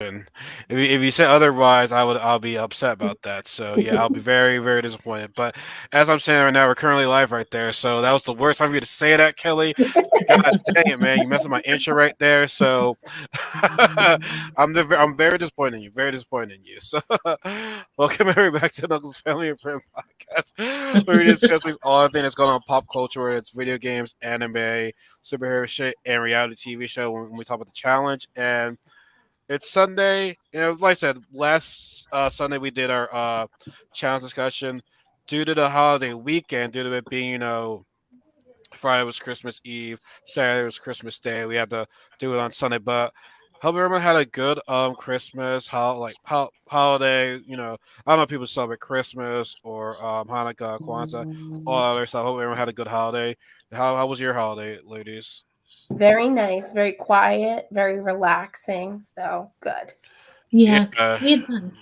And if you say otherwise, I'll be upset about that. So yeah, I'll be very very disappointed. But as I'm saying right now, we're currently live right there. So that was the worst time for you to say that, Kelly. God dang it, man! You messed up my intro right there. So I'm very disappointed in you. Very disappointed in you. So welcome everybody back to Knuckles Family and Friend Podcast, where we discuss all the things that's going on in pop culture, whether it's video games, anime, superhero shit, and reality TV show. When we talk about the challenge and it's Sunday. Like I said, last Sunday we did our challenge discussion. Due to the holiday weekend, due to it being, Friday was Christmas Eve, Saturday was Christmas Day, we had to do it on Sunday. But hope everyone had a good Christmas, holiday. I don't know if people celebrate Christmas or Hanukkah, Kwanzaa, all that other stuff. Hope everyone had a good holiday. How was your holiday, ladies? Very nice, very quiet, very relaxing. So good. Yeah. Yeah, we had fun.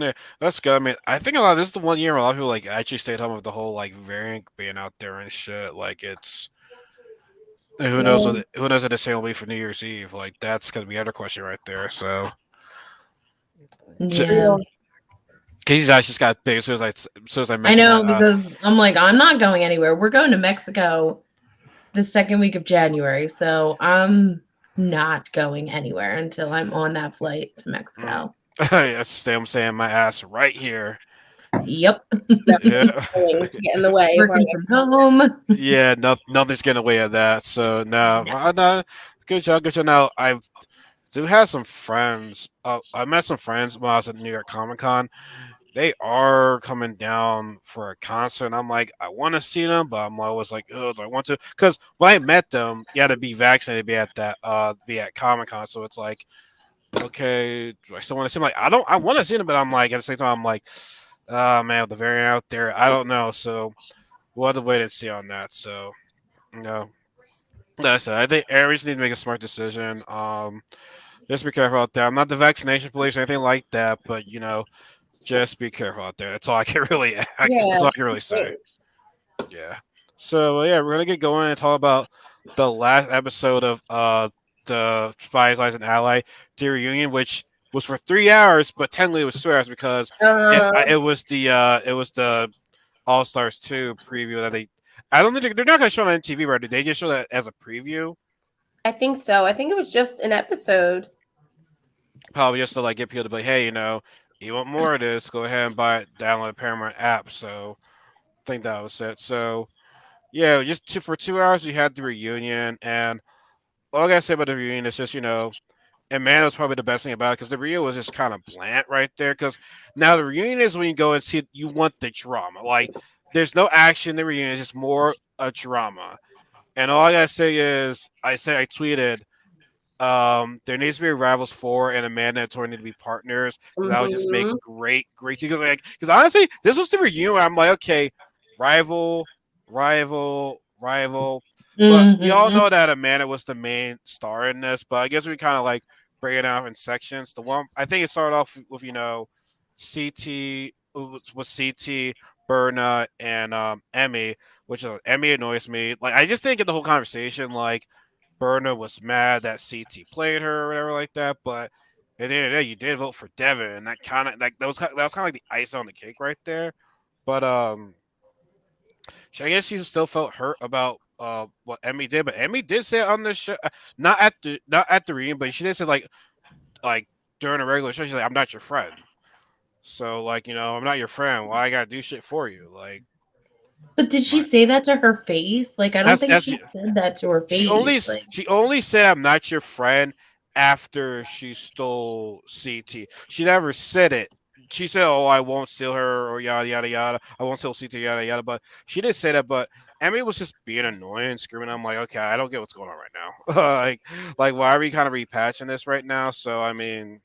Yeah, that's good. I mean, I think a lot. This is the one year where a lot of people like actually stayed home with the whole like variant being out there and shit. Like it's Yeah. who knows what the same will be for New Year's Eve. Like that's gonna be the other question right there. So Yeah, Real. Casey's eyes just got big as soon as I I mentioned that. know because I'm like, I'm not going anywhere. We're going to Mexico the second week of January, so I'm not going anywhere until I'm on that flight to Mm. Mexico. Yes, I'm saying my ass right here. Yep, Yeah, Nothing to get in the way of our working from home. yeah. Nothing's getting away of that. So no, No. no. Good job, good job. Now I do have some friends. I met some friends when I was at New York Comic Con. They are coming down for a concert. And I'm like, I want to see them, but I'm always like, oh, do I want to? Because when I met them, you had to be vaccinated to be at be at Comic Con. So it's like, okay, do I still want to see them? Like, I want to see them, but I'm like, at the same time, I'm like, oh man, with the variant out there, I don't know. So we'll have to wait and see on that. So, no. That's it. I think Aries need to make a smart decision. Just be careful out there. I'm not the vaccination police or anything like that, but just be careful out there. That's all I can really. That's yeah. all I can really say. Yeah. So yeah, we're gonna get going and talk about the last episode of the Spies, Lies, and Ally, the reunion, which was for 3 hours, but technically it was 2 hours because Uh, it was the All Stars 2 preview that they. I don't think they're not gonna show it on MTV, right? Did they just show that as a preview? I think so. I think it was just an episode. Probably just to like get people to be like, hey, you want more of this? Go ahead and buy it, download the Paramount app. So I think that was it. So yeah, for 2 hours we had the reunion, and all I gotta say about the reunion is just and man, it was probably the best thing about it because the reunion was just kind of bland right there. Because now the reunion is when you go and see it, you want the drama. Like there's no action in the reunion; it's just more a drama. And all I gotta say is, I tweeted there needs to be a Rivals 4 and Amanda and Tori need to be partners because that would just make Hmm. great TV. Because honestly, this was the reunion where I'm like, okay, rival, rival. But we all Hmm. know that Amanda was the main star in this. But I guess we kind of like break it out in sections. The one I think it started off with CT was CT, Berna, and Emmy, which Emmy annoys me. Like I just didn't get the whole conversation. Like Berna was mad that CT played her or whatever like that, but at the end of the day, you did vote for Devin, and that kind of like that was kind of like the ice on the cake right there. But I guess she still felt hurt about what Emmy did, but Emmy did say on the show, not at the reunion, but she did say like during a regular show, she's like, "I'm not your friend." So like I'm not your friend. Why I gotta do shit for you? Like But did she my say that to her face? Like, I don't think that's she said that to her face. Like, she only said I'm not your friend after she stole CT. She never said it. She said, "Oh, I won't steal her," or yada yada yada. I won't steal CT, yada yada. But she did say that. But Emmy was just being annoying, and screaming. I'm like, okay, I don't get what's going on right now. like why are we kind of repatching this right now? So I mean,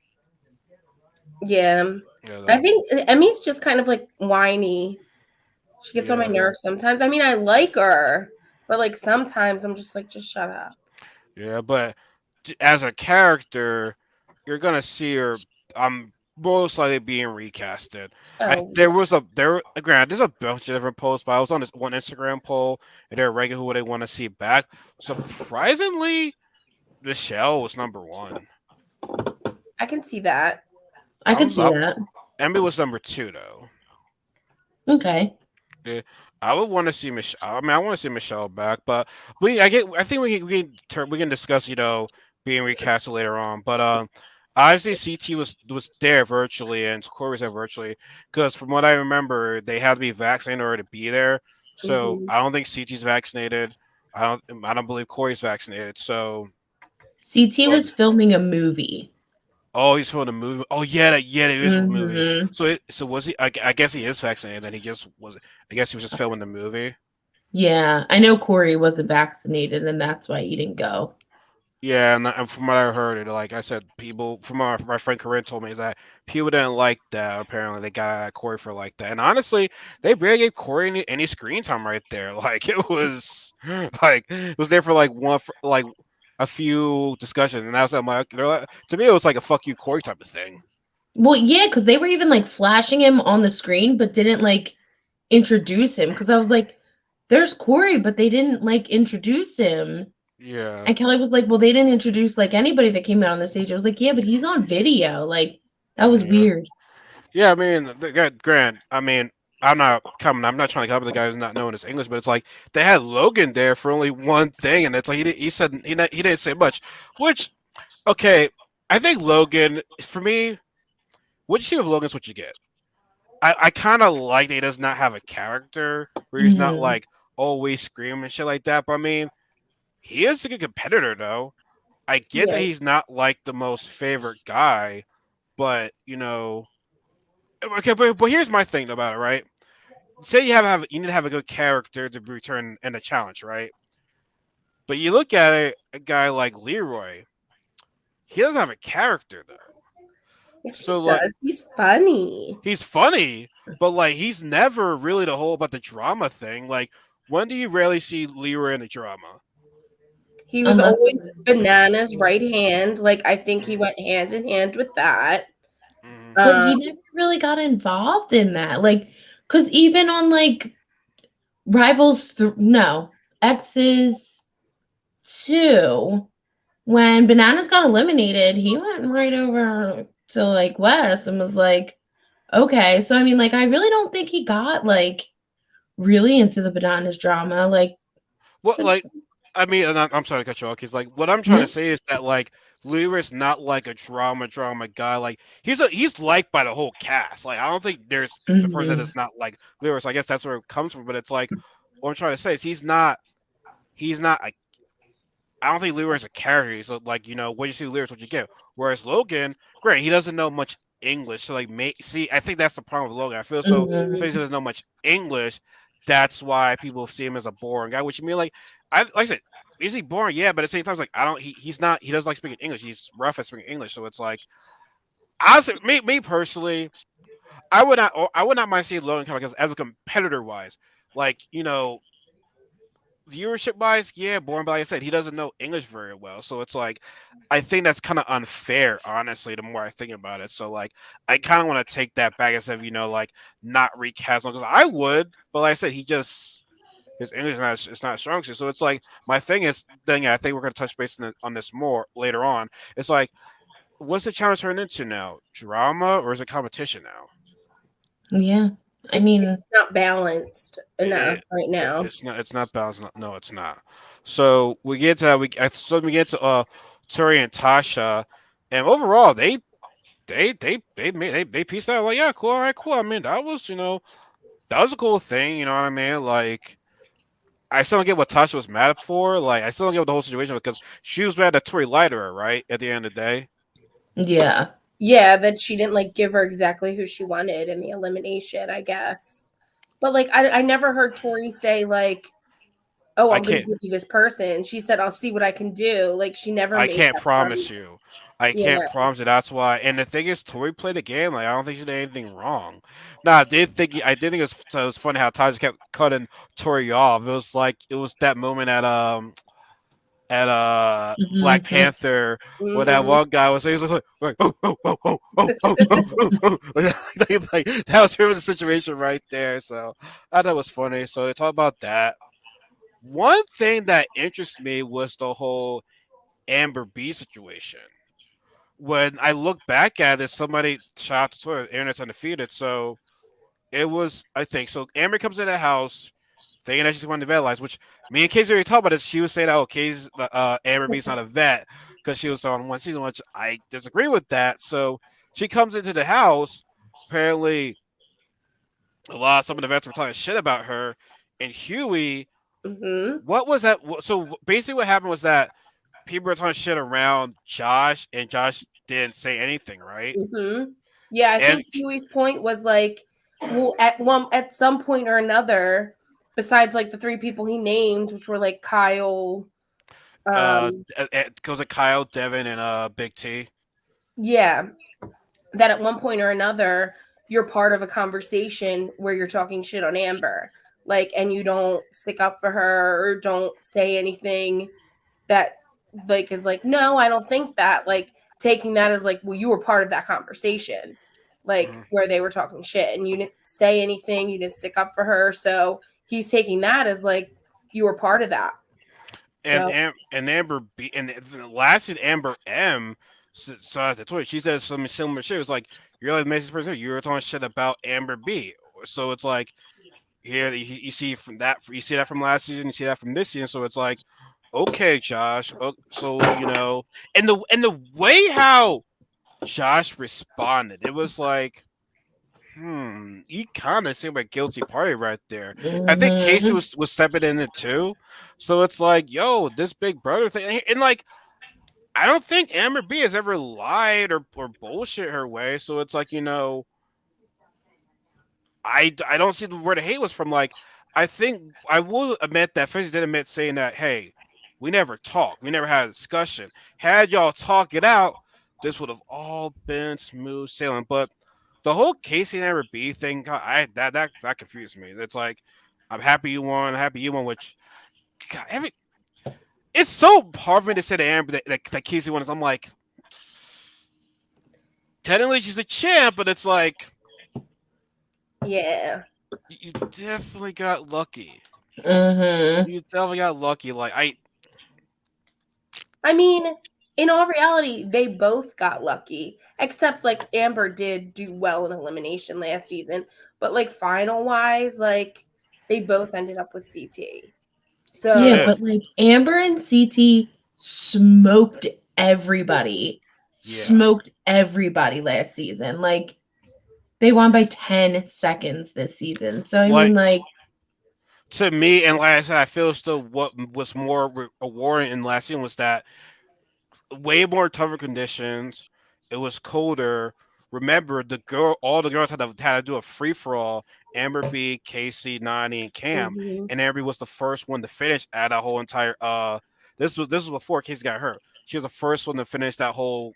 Yeah. you I know, think Emmy's just kind of like whiny. She gets on my yeah, nerves sometimes. I mean, I like her, but like sometimes I'm just like, just shut up. yeah. But as a character, you're gonna see her. I'm most likely being recasted. Oh, There was granted there's a bunch of different posts, but I was on this one Instagram poll and they're ranking who they want to see back. Surprisingly, Michelle was number one. I can see that. I I could was see that. Emmy was number two though. Okay. Yeah, I would want to see Michelle. I mean, I want to see Michelle back, but I think we can discuss, being recasted later on. But obviously CT was there virtually and Corey was there virtually because from what I remember, they had to be vaccinated in order to be there. So Hmm. I don't think CT's vaccinated. I don't believe Corey's vaccinated. So CT well, was filming a movie. oh, he's filming a movie. Oh yeah, it is a movie. Hmm. So was he? I guess he is vaccinated. Then he just was. I guess he was just filming the movie. Yeah, I know Corey wasn't vaccinated, and that's why he didn't go. Yeah, and from what I heard, like I said, people from my friend Corinne told me is that people didn't like that. Apparently, they got at Corey for like that. And honestly, they barely gave Corey any screen time right there. Like it was there for like like a few discussions, and that's like they're like, to me it was like a fuck you Corey type of thing. Well, yeah, because they were even like flashing him on the screen, but didn't like introduce him. Because I was like, "There's Corey," but they didn't like introduce him. Yeah, And Kelly was like, "Well, they didn't introduce like anybody that came out on the stage." I was like, "Yeah, but he's on video. Like that was yeah. weird." Yeah, I mean, Grant. I mean, I'm not trying to cover the guy who's not knowing his English, but it's like they had Logan there for only one thing, and it's like he didn't say much. Which, okay, I think Logan for me, what you see with Logan's what you get. I kind of like that he does not have a character where he's not Hmm. like always screaming and shit like that. But I mean, he is a good competitor though. I get that Yeah. he's not like the most favorite guy, but okay, but here's my thing about it, right? Say you need to have a good character to return in a challenge, right? But you look at it, a guy like Leroy, he doesn't have a character though. Yes, he So like does. He's funny. he's funny, but like he's never really the whole about the drama thing. Like when do you rarely see Leroy in a drama? He was Unless always Banana's right hand. Like I think he went hand in hand with that. Mm-hmm. but Um, he never really got involved in that. Like, because even on like no, X's 2, when Bananas got eliminated, he went right over to like Wes and was like, okay. So I mean, like, I really don't think he got like really into the Bananas drama. Like, What but like I mean, and I'm sorry to cut you off, because like what I'm trying to no. say is that like Leroy's not like a drama guy. Like he's liked by the whole cast. Like I don't think there's the person that Mhm. is not like Leroy. So I guess that's where it comes from. But it's like what I'm trying to say is he's not a I don't think Leroy's a character. He's like, what you see Leroy's what you get. Whereas Logan, great, he doesn't know much English. So like, see, I think that's the problem with Logan. I feel as though Mhm. since he doesn't know much English, that's why people see him as a boring guy. Which you mean, like I said, is he boring? Yeah, but at the same time, it's like I don't. He's not. He doesn't like speaking English. He's rough at speaking English. So it's like, honestly, me personally, I would not mind seeing Logan come as a competitor wise. Like viewership wise, yeah, born, but like I said, he doesn't know English very well. So it's like I think that's kind of unfair, honestly, the more I think about it. So like I kind of want to take that back instead of, like not recast him because I would, but like I said, his English is not it's not strong. So it's like my thing is then yeah, I think we're gonna touch base on this more later on. It's like what's the challenge turned into now? Drama or is it competition now? Yeah. I it's mean, not balanced enough It, right now. it's not balanced. No, it's not. So we get to we get to Tori and Tasha, and overall they pieced out like yeah cool all right cool. I mean that was a cool thing. You know what I mean? Like I still don't get what Tasha was mad for. Like I still don't get the whole situation because she was mad that Tori lied to her right at the end of the day. yeah. Yeah, that she didn't like give her exactly who she wanted in the elimination, I guess. But like I never heard Tori say like, "Oh, I I'm going to can't give you this person." She said, "I'll see what I can do." Like she never I made can't that promise promise. you. I can't Yeah. promise you. That's why. And the thing is, Tori played the game. Like I don't think she did anything wrong. Now I did think it was funny how Ty just kept cutting Tori off. It was like it was that moment at Black Mhm. Panther when that Hmm. one guy was saying like oh oh oh oh oh oh oh oh, oh. Like, that was really the situation right there. So I thought it was funny. So they talk about that. One thing that interests me was the whole Amber B situation when I look back at it, somebody shot out to Twitter, internet's undefeated. So it was, I think, so Amber comes in the house thinking that she's going to vet, which me and Casey already talked about this. She was saying that, Amber B's not a vet because she was on one season, which I disagree with that. So she comes into the house. Apparently, some of the vets were talking shit about her. And Huey, Mm-hmm. what was that? So basically, what happened was that people were talking shit around Josh, and Josh didn't say anything, right? Mm-hmm. Yeah, I And think Huey's point was like, well, at some point or another, besides like the three people he named, which were like Kyle, um, it goes like Kyle, Devin, and Big T. yeah, that at one point or another, you're part of a conversation where you're talking shit on Amber, like, and you don't stick up for her or don't say anything that like is like, no, I don't think that, like taking that as like, well, you were part of that conversation, like Mhm. where they were talking shit and you didn't say anything, you didn't stick up for her, so he's taking that as like you were part of that. So And Amber B and the last in Amber M saw the Twitter. She said something similar shit. It was like, you're like the nicest person. You were talking shit about Amber B. So it's like, here you see from that, you see that from last season, you see that from this season. So it's like, okay, Josh. So and the way how Josh responded, it was like, you kind of seem like guilty party right there. I think Casey Mm-hmm. was stepping in it too. So it's like, yo, this big brother thing, and like, I don't think Amber B has ever lied or bullshit her way. So it's like, I don't see where the hate was from. Like, I think I will admit that Fizzy did admit saying that, hey, we never talked, we never had a discussion. Had y'all talk it out, this would have all been smooth sailing. But the whole Casey and Amber B thing, that confused me. It's like, I'm happy you won, happy you won. Which, God, it's so hard for me to say to Amber that Casey won. I'm like, technically she's a champ, but it's like, yeah, you definitely got lucky. Mm-hmm. You definitely got lucky. Like, I mean, in all reality, they both got lucky, except like Amber did do well in elimination last season, but like final wise, like they both ended up with CT. they Yeah, So did. but like Amber and CT smoked everybody. Yeah. Smoked everybody last season. Like they won by 10 seconds this season. So I mean Like, like to me, and like I said, I feel still what was more rewarding in last season was that way more tougher conditions. It was colder. Remember, all the girls had to do a free for all. Amber B, Casey, Nani, and Cam, mhm. and Amber was the first one to finish at a whole entire. This was before Casey got hurt. She was the first one to finish that whole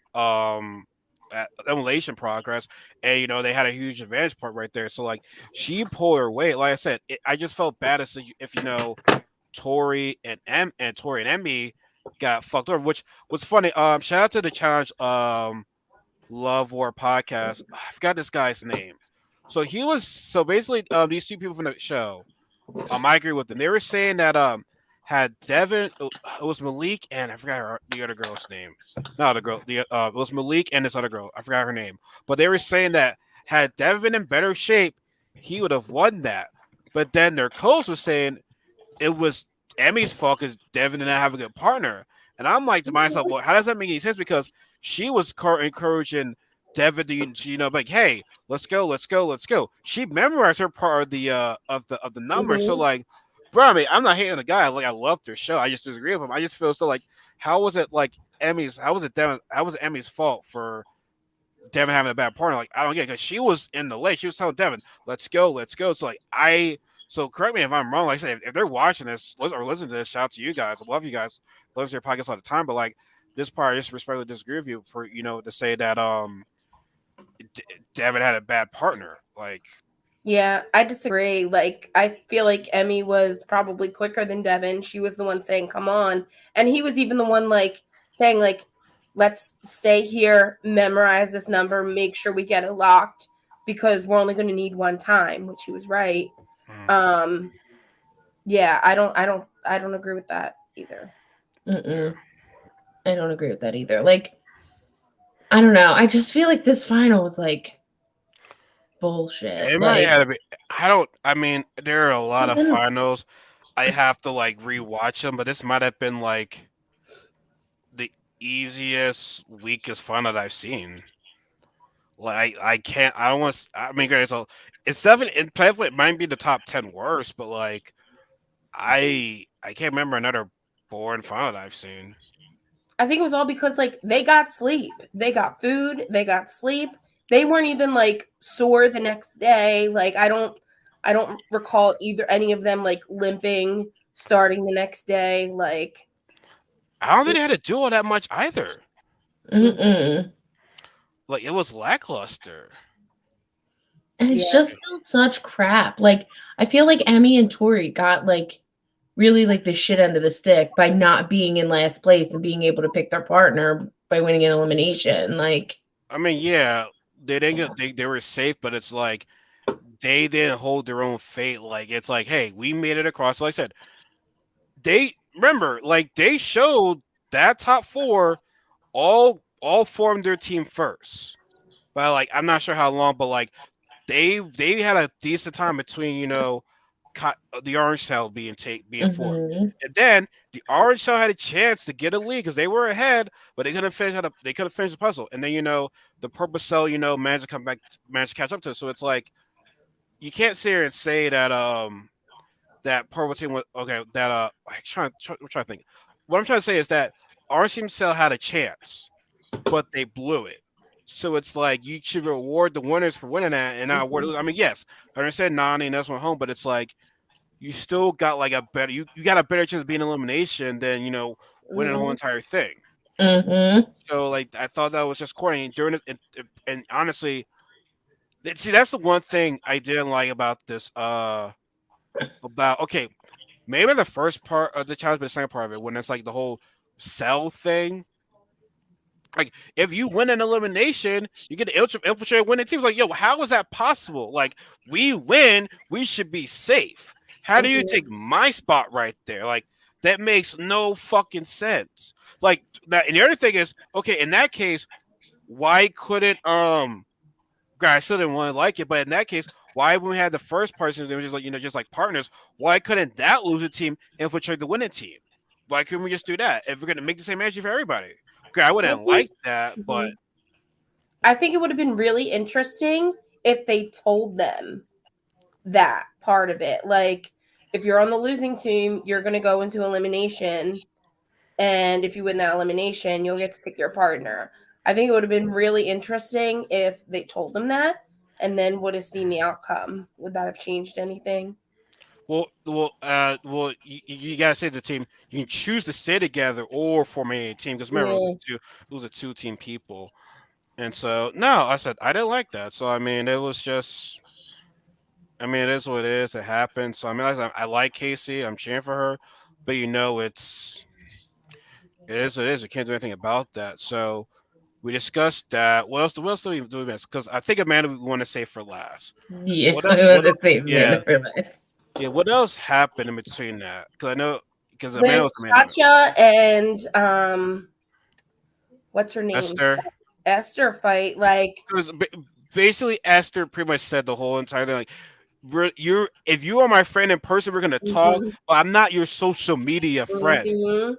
elimination progress, and they had a huge advantage part right there. So like, she pulled her weight. Like I said, I just felt bad as if Tori and Emmy got fucked over. Which was funny. Shout out to the challenge Love War podcast. I forgot this guy's name. So basically these two people from the show. I agree with them. They were saying that had Devin, it was Malik and I forgot the other girl's name. No, the girl. It was Malik and this other girl. I forgot her name. But they were saying that had Devin been in better shape, he would have won that. But then their coach was saying it was Emmy's fault because Devin did not have a good partner. And I'm like to myself, well, how does that make any sense? Because she was encouraging Devin like, hey, let's go, let's go, let's go. She memorized her part of the number. So Mhm. like, bro, I mean, I'm not hating the guy. Like, I loved her show. I just disagree with him. I just feel so like, how was it like Emmy's? How was it Devin? How was it Emmy's fault for Devin having a bad partner? Like, I don't get it because she was in the lane. She was telling Devin, "Let's go, let's go." So like, so correct me if I'm wrong. Like I said, if they're watching this or listening to this, shout out to you guys. I love you guys. Love your podcast all the time. But like this part, I just respectfully disagree with you for to say that Devin had a bad partner. Like, Yeah, I disagree. Like, I feel like Emmy was probably quicker than Devin. She was the one saying, come on. And he was even the one, like, saying, like, let's stay here, memorize this number, make sure we get it locked because we're only going to need one time, which he was right. mm, Um, yeah, I don't agree with that either. mm-mm, I don't agree with that either. Like I don't know. I just feel like this final was like bullshit. It might Like, have been. I don't. I mean, there are a lot of then, finals. I have to like rewatch them, but this might have been like the easiest, weakest final that I've seen. Like I can't. I don't want. I mean, guys, so it's definitely. It might be the top 10 worst, but like I can't remember another boring final that I've seen. I think it was all because like they got sleep, they got food, they got sleep. They weren't even like sore the next day. Like I don't recall either any of them like limping starting the next day. Like I don't think they had to do all that much either. mhm, mm-mm. Like it was lackluster. And it's yeah, just not such crap. Like, I feel like Emmy and Tori got like really like the shit end of the stick by not being in last place and being able to pick their partner by winning an elimination. Like, I mean, yeah, they didn't get, they were safe, but it's like they didn't hold their own fate. Like it's like, hey, we made it across. Like I said, they remember, like they showed that top four all formed their team first. But like I'm not sure how long, but like they had a decent time between the orange cell being formed, mhm, and then the orange cell had a chance to get a lead because they were ahead, but they couldn't finish the puzzle, and then the purple cell managed to come back, managed to catch up to it. So it's like you can't sit here and say that that purple team was okay. That I'm trying to think. What I'm trying to say is that orange team cell had a chance, but they blew it. So it's like you should reward the winners for winning that and not award. mhm, I mean, yes, I understand Nani and that's one home, but it's like you still got like a better you got a better chance of being elimination than winning the whole mhm, entire thing. mhm. So like I thought that was just corny during it, and honestly, see that's the one thing I didn't like about this. About okay, maybe the first part of the challenge, but the second part of it when it's like the whole cell thing. Like if you win an elimination, you get to infiltrate winning teams. Like, yo, how is that possible? Like we win, we should be safe. How do you mhm, take my spot right there? Like that makes no fucking sense. Like that. And the other thing is, okay, in that case, why couldn't I still didn't want to like it, but in that case, why when we had the first person, they were just like just like partners, why couldn't that loser team infiltrate the winning team? Why couldn't we just do that if we're gonna make the same energy for everybody? Okay, I I wouldn't think like that, but mhm. I think it would have been really interesting if they told them that part of it. Like, if you're on the losing team, you're going to go into elimination. And if you win that elimination, you'll get to pick your partner. I think it would have been really interesting if they told them that and then would have seen the outcome. Would that have changed anything? you gotta say to the team you can choose to stay together or form a team because remember Yeah. it was a two team people, and so no, I said I didn't like that. So I mean, it was just. I mean, it is what it is. It happens. So I mean, I like Casey. I'm cheering for her, but it is what it is. We can't do anything about that. So we discussed that. What else do we miss? Because I think Amanda we want to save for last. Yeah, What I else? want to save Yeah, Amanda for this. yeah. What else happened in between that? Because I know because Amanda With was the main event. Katya and what's her name? Esther. Esther fight. Like, Because basically Esther pretty much said the whole entire thing. Like, you're if you are my friend in person, we're gonna talk. mhm, But I'm not your social media friend. mhm.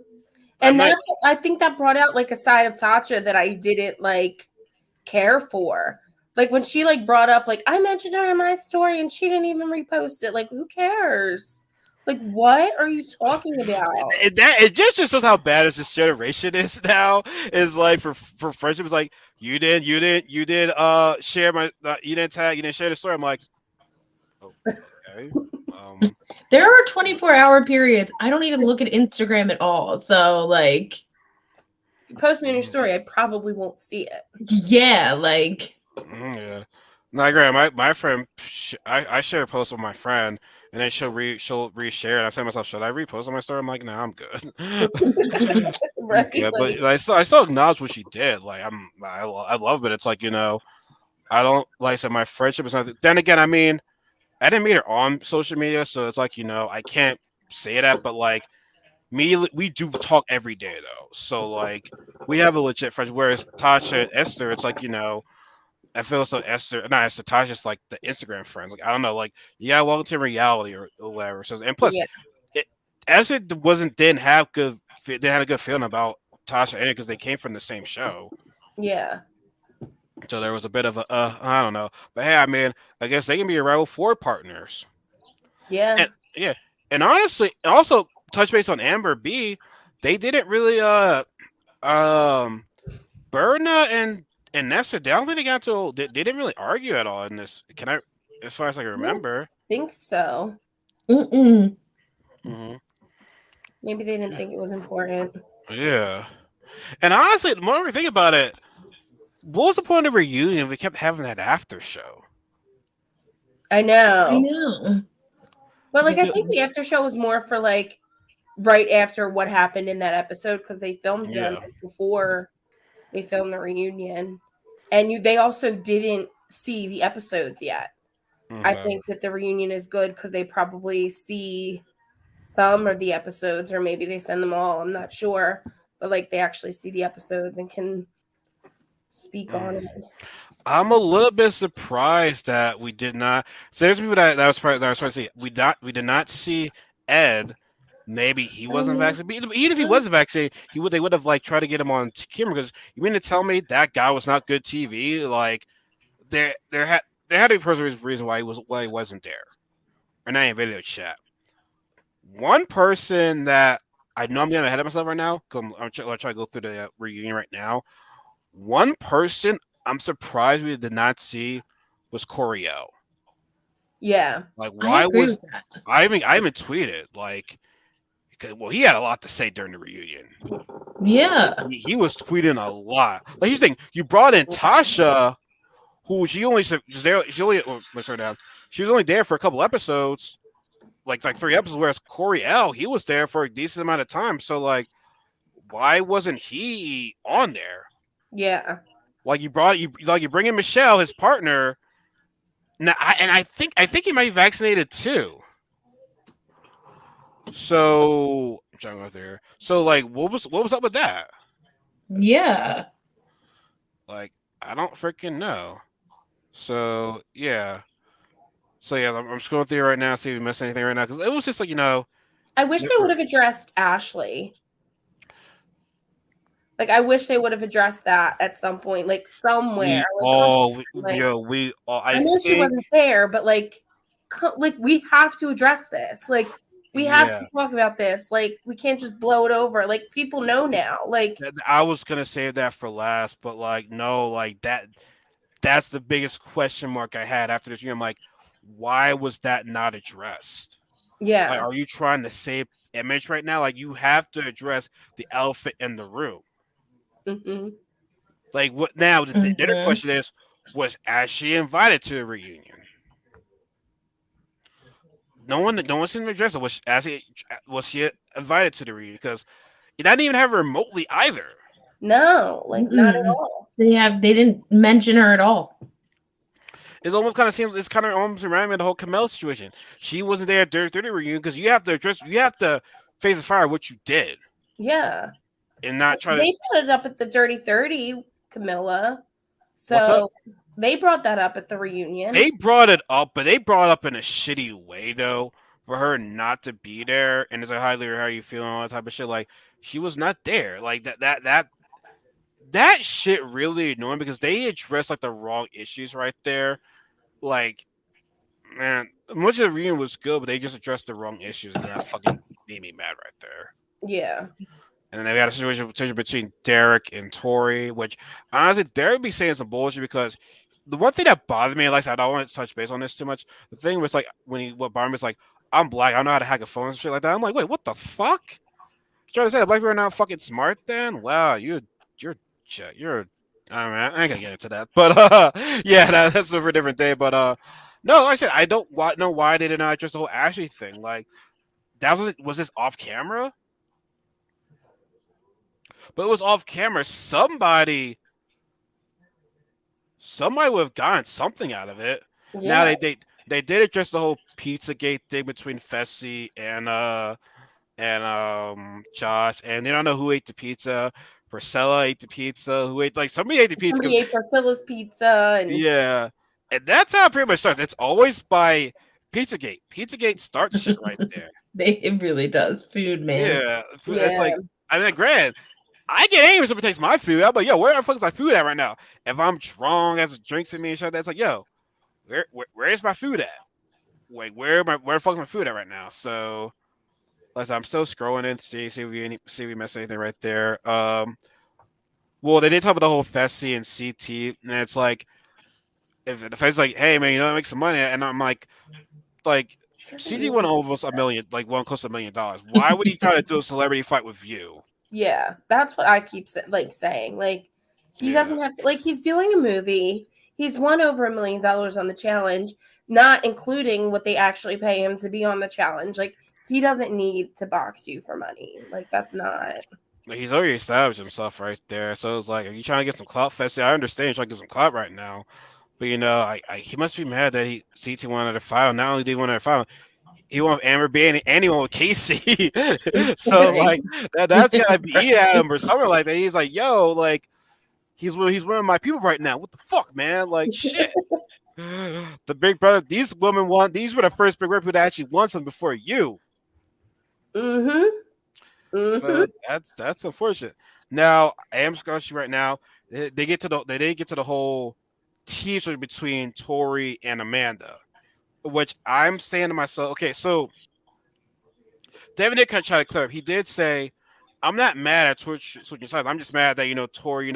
I'm And not. that's I think that brought out like a side of Tatcha that I didn't like care for. Like when she like brought up like I mentioned her in my story and she didn't even repost it. Like who cares? Like what are you talking about? It just shows how bad this generation is now. Is like for friendship, it's like you did share my you didn't tag, you didn't share the story. I'm like, okay, um, There are 24-hour periods. I don't even look at Instagram at all. So, like, If you post me in your mm, story, I probably won't see it. yeah, like, yeah. No, I agree. My friend, I share a post with my friend, and then she'll reshare, and I say to myself, should I repost on my story? I'm like, nah, I'm good. I'm Right? good. Like But I still acknowledge what she did. Like I love it. It's like I don't like I said my friendship is not. Then again, I mean, I didn't meet her on social media, so it's like I can't say that. But like me, we do talk every day though. So like we have a legit friend. Whereas Tasha and Esther, it's like I feel so Esther, not Esther, Tasha's like the Instagram friends. Like I don't know, like yeah, welcome to reality or whatever. So and plus, Yeah. it, Esther didn't have good they had a good feeling about Tasha and because they came from the same show. Yeah. So there was a bit of a I don't know, but hey, I mean, I guess they can be rival four partners. Yeah. And yeah, and honestly, also touch base on Amber B. They didn't really um Berna and Nessa. They don't think they got to. They didn't really argue at all in this. Can I, as far as I can I don't remember. think so. Mm-mm. Hmm. Maybe they didn't think it was important. Yeah, and honestly, the more we think about it, what was the point of a reunion if we kept having that after show? I I know. know. But like I Because think the after show was more for like right after what happened in that episode because they filmed them yeah, before they filmed the reunion. And they also didn't see the episodes yet. I okay. think that the reunion is good because they probably see some of the episodes, or maybe they send them all. I'm not sure, but like they actually see the episodes and can speak on Mm. it. I'm a little bit surprised that we did not. So there's people that was surprised to see. We did not see Ed. Maybe he wasn't vaccinated. But even if he wasn't vaccinated, they would have like tried to get him on camera because you mean to tell me that guy was not good TV? Like there had to be a personal reason why he wasn't there or not in video chat. One person that I know I'm getting ahead of myself right now because I'm trying to go through the reunion right now. One person I'm surprised we did not see was Coriel. Yeah. Like, I why agree was with that. I even tweeted like, well, he had a lot to say during the reunion. Yeah. He was tweeting a lot. Like, he's saying you brought in Tasha, who she only was there. She only let's turn down. She was only there for a couple episodes, like 3 episodes. Whereas Corey L, he was there for a decent amount of time. So like, why wasn't he on there? Yeah. Like you bring in Michelle, his partner. Now, I think he might be vaccinated too. So I'm trying to go there. So like, what was up with that? Yeah. Like, I don't freaking know. So yeah. So yeah, I'm scrolling through right now, see if we missed anything right now because it was just like I wish they would have addressed Ashley. Like I wish they would have addressed that at some point, like somewhere. Like, come on, like we all I I know she think wasn't there, but like we have to address this. Like we have yeah. to talk about this. Like we can't just blow it over. Like people know now. Like I was gonna save that for last, but like no, like that's the biggest question mark I had after this year. I'm like, why was that not addressed? Like, yeah. are you trying to save image right now? Like, you have to address the elephant in the room. Hmm. Like, what now? The other Mm-hmm. question is, was Ashley invited to the reunion? No one seemed to address it. Was she invited to the reunion? Because he didn't even have her remotely either. No, like not at Mm-mm. all. They didn't mention her at all. It's kind of almost reminding me of the whole Camille situation. She wasn't there during the reunion because you have to face the fire what you did Yeah. and not try to. They brought it up at the Dirty 30, Camilla. What's up? So they brought that up at the reunion. They brought it up, but they brought it up in a shitty way though. For her not to be there, and it's like, "Hi, Lear, how you feeling?" All that type of shit. Like she was not there. Like that shit really annoying because they addressed like the wrong issues right there. Like, man, much of the reunion was good, but they just addressed the wrong issues, and that fucking made me mad right there. Yeah. And then they got a situation between Derek and Tori, which honestly, Derek be saying some bullshit because the one thing that bothered me, like I said, I don't want to touch base on this too much. The thing was like what bothered me is like, I'm black, I don't know how to hack a phone and shit like that. I'm like, wait, what the fuck? You trying to say that black people are not fucking smart then? Wow, you're you're I mean, I ain't gonna get into that. But yeah, that's a different day. But no, like I said, I don't know why they did not address the whole Ashley thing. Like that was this off camera? But it was off camera. Somebody would have gotten something out of it. Now Yeah. they did address the whole Pizzagate thing between Fessy and and Josh, and they don't know who ate the pizza. Priscilla ate the pizza. Who ate, like, somebody ate the pizza Somebody because, ate Priscilla's pizza, and yeah, and that's how it pretty much starts. It's always by Pizzagate. Pizzagate starts shit right there. It really does. Food, man. Yeah, it's yeah, like, I mean, granted, I get angry when somebody takes my food. I'm like, yo, where the fuck is my food at right now? If I'm drunk, has drinks in me and shit, that's like, yo, where's my food at? Like, where the fuck is my food at right now? So, like, I'm still scrolling in, see if we missed anything right there. Well, they did talk about the whole Fessy and CT, and it's like, if the Fess's like, hey man, you know, make some money, and I'm like, she doesn't CT need won almost a million, like, won close to $1 million. Why would he try to do a celebrity fight with you? Yeah, that's what I keep saying. Like, he Yeah. doesn't have to. Like, he's doing a movie. He's won over $1 million on the challenge, not including what they actually pay him to be on the challenge. Like, he doesn't need to box you for money. Like, that's not. Like, he's already established himself right there. So it's like, are you trying to get some clout, Fessy? I understand you're trying to get some clout right now. But, you know, he must be mad that CT won another final. Not only did he win another final, he won with Amber B and he won with Casey. So, like, that's gotta be eat at him or something like that. He's like, yo, like, he's one of my people right now. What the fuck, man? Like, shit. The Big Brother, these women won. These were the first Big Brother people that actually won something before you. Mm-hmm. Mm-hmm. So that's unfortunate. Now, I am scratching right now. They get to the whole teaser between Tori and Amanda, which I'm saying to myself, okay, so Devin did kind of try to clear up. He did say, I'm not mad at Twitch switching sides. I'm just mad that, Tori,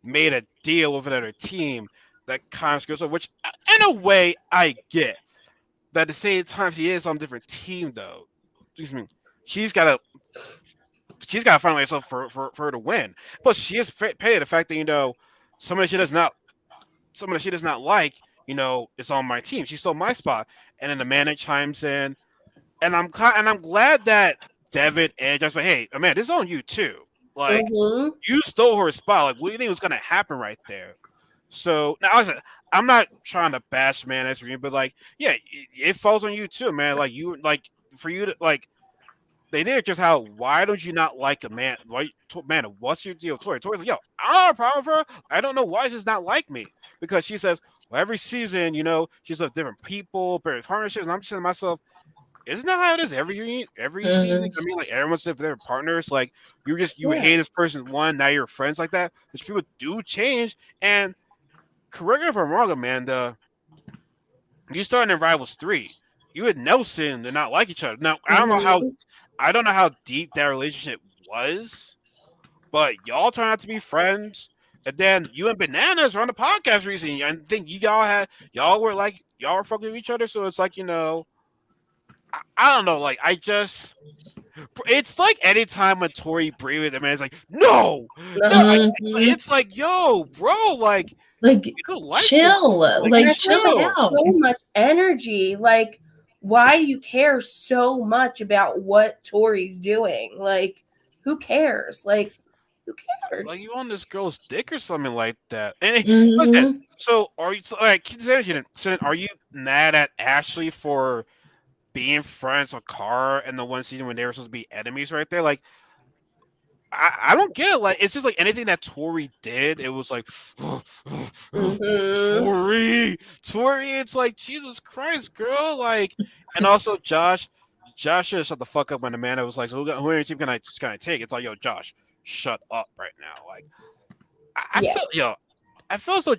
made a deal with another team that kind of screws up, which in a way I get. But at the same time, she is on a different team though. Excuse me. She's gotta find herself for her to win. Plus, she is paid the fact that, some of the shit does not like, it's on my team. She stole my spot. And then the man chimes in, and I'm glad that Devin and just like, hey, man, this is on you too. Like, Mm-hmm. you stole her spot. Like, what do you think was gonna happen right there? So now, I'm not trying to bash man as but like, yeah, it falls on you too, man. Like, for you to like, they did just how. Why don't you not like a man? Why, man? What's your deal, Tori? Tori's like, yo, I don't have a problem with her. I don't know why she's not like me, because she says, well, every season, she's with different people, different partnerships, and I'm just saying to myself, isn't that how it is every season? I mean, like, everyone's with their partners. Like, you Yeah. hate this person one, now you're friends like that. Which people do change. And correct me if I'm wrong, Amanda. You started in Rivals 3. You and Nelson did not like each other. Now, Mm-hmm. I don't know how deep that relationship was, but y'all turned out to be friends. And then you and Bananas were on the podcast recently. I think y'all were fucking with each other. So it's like, I don't know. Like, it's like anytime when Tori breathes, the man's like, no, no. Mhm. It's like, yo, bro, like, Like, you don't like this. chill. Like, And Like, I feel chill like chill. out. so much energy. Like, why do you care so much about what Tori's doing? Like, who cares? Like, who Like, cares? you on this girl's dick or something like that. And listen, Mhm. so are you, like, so are you mad at Ashley for being friends with Cara in the one season when they were supposed to be enemies right there? Like, I don't get it. Like, it's just like anything that Tori did, it was like, Mm-hmm. Tori. It's like, Jesus Christ, girl. Like, and also Josh should have shut the fuck up when Amanda was like, so who on your team can I take? It's like, yo, Josh, shut up right now. Like, I Yeah. feel, I feel as though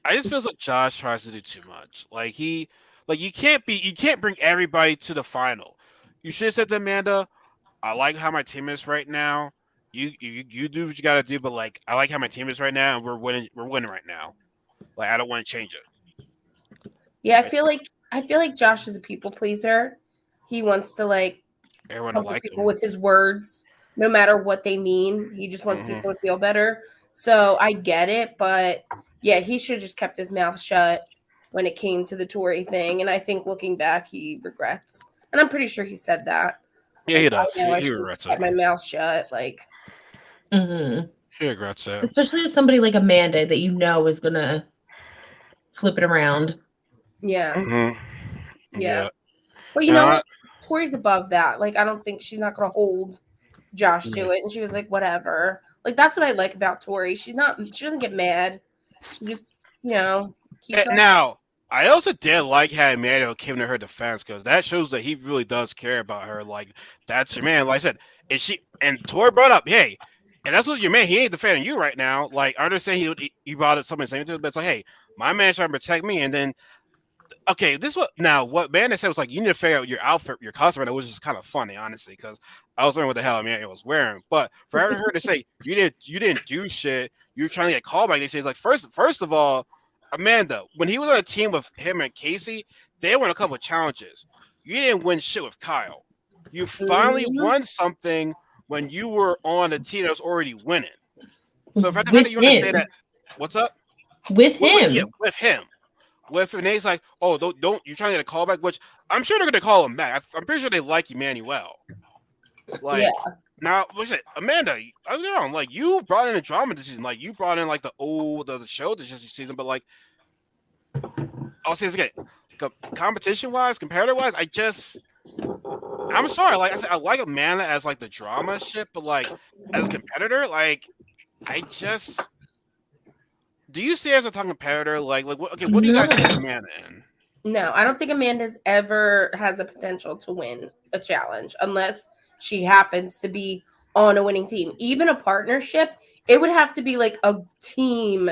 I just feel as though Josh tries to do too much. Like, you can't bring everybody to the final. You should have said to Amanda, I like how my team is right now. You do what you got to do, but, like, I like how my team is right now, and we're winning right now. Like, I don't want to change it. Yeah, Right? I feel like Josh is a people pleaser. He wants to like Everyone to comfort like people him. with his words, no matter what they mean. He just wants Hmm. people to feel better. So I get it, but yeah, he should have just kept his mouth shut when it came to the Tory thing. And I think looking back, he regrets. And I'm pretty sure he said that. Yeah, Like, he I does. know I He should have regrets just it. kept my mouth shut. Like, Mhm. He regrets it. Especially with somebody like Amanda that you know is gonna flip it around. yeah, Hmm. yeah. Yeah. But you And know I, what? Tori's above that. Like, I don't think she's not gonna hold Josh to it. And she was like, whatever. Like, that's what I like about Tori. She doesn't get mad. She just, keeps up. now I also did like how Emmanuel came to her defense because that shows that he really does care about her. Like that's your man. Like I said, and Tori brought up, hey, and that's what your man. He ain't defending you right now. Like I understand he brought up something saying to, but it's like, hey, my man's trying to protect me, and then okay, this what now what Bandit said was like you need to figure out your outfit, your costume, which is kind of funny, honestly, because I was wondering what the hell Emmanuel was wearing. But for her to say you didn't do shit, you were trying to get called back. They say it's like first of all, Amanda, when he was on a team with him and Casey, they won a couple of challenges. You didn't win shit with Kyle. You finally Mhm. won something when you were on a team that was already winning. So if I the fact with that you want to say him. that, what's up? With Yeah, him. with him. With Renee's like, oh, don't you're trying to get a call back, which I'm sure they're gonna call him back. I'm pretty sure they like Emmanuel. Yeah. Like now, what's it, Amanda? I don't know. Like you brought in the drama this season. Like you brought in like the show this season, but like I'll say this again, competition wise, comparative wise, I'm sorry. Like I said, I like Amanda as like the drama shit, but like as a competitor, like I just do you see her as a top competitor? Like what do you guys see No. Amanda in? No, I don't think Amanda's ever has a potential to win a challenge unless she happens to be on a winning team. Even a partnership, it would have to be like a team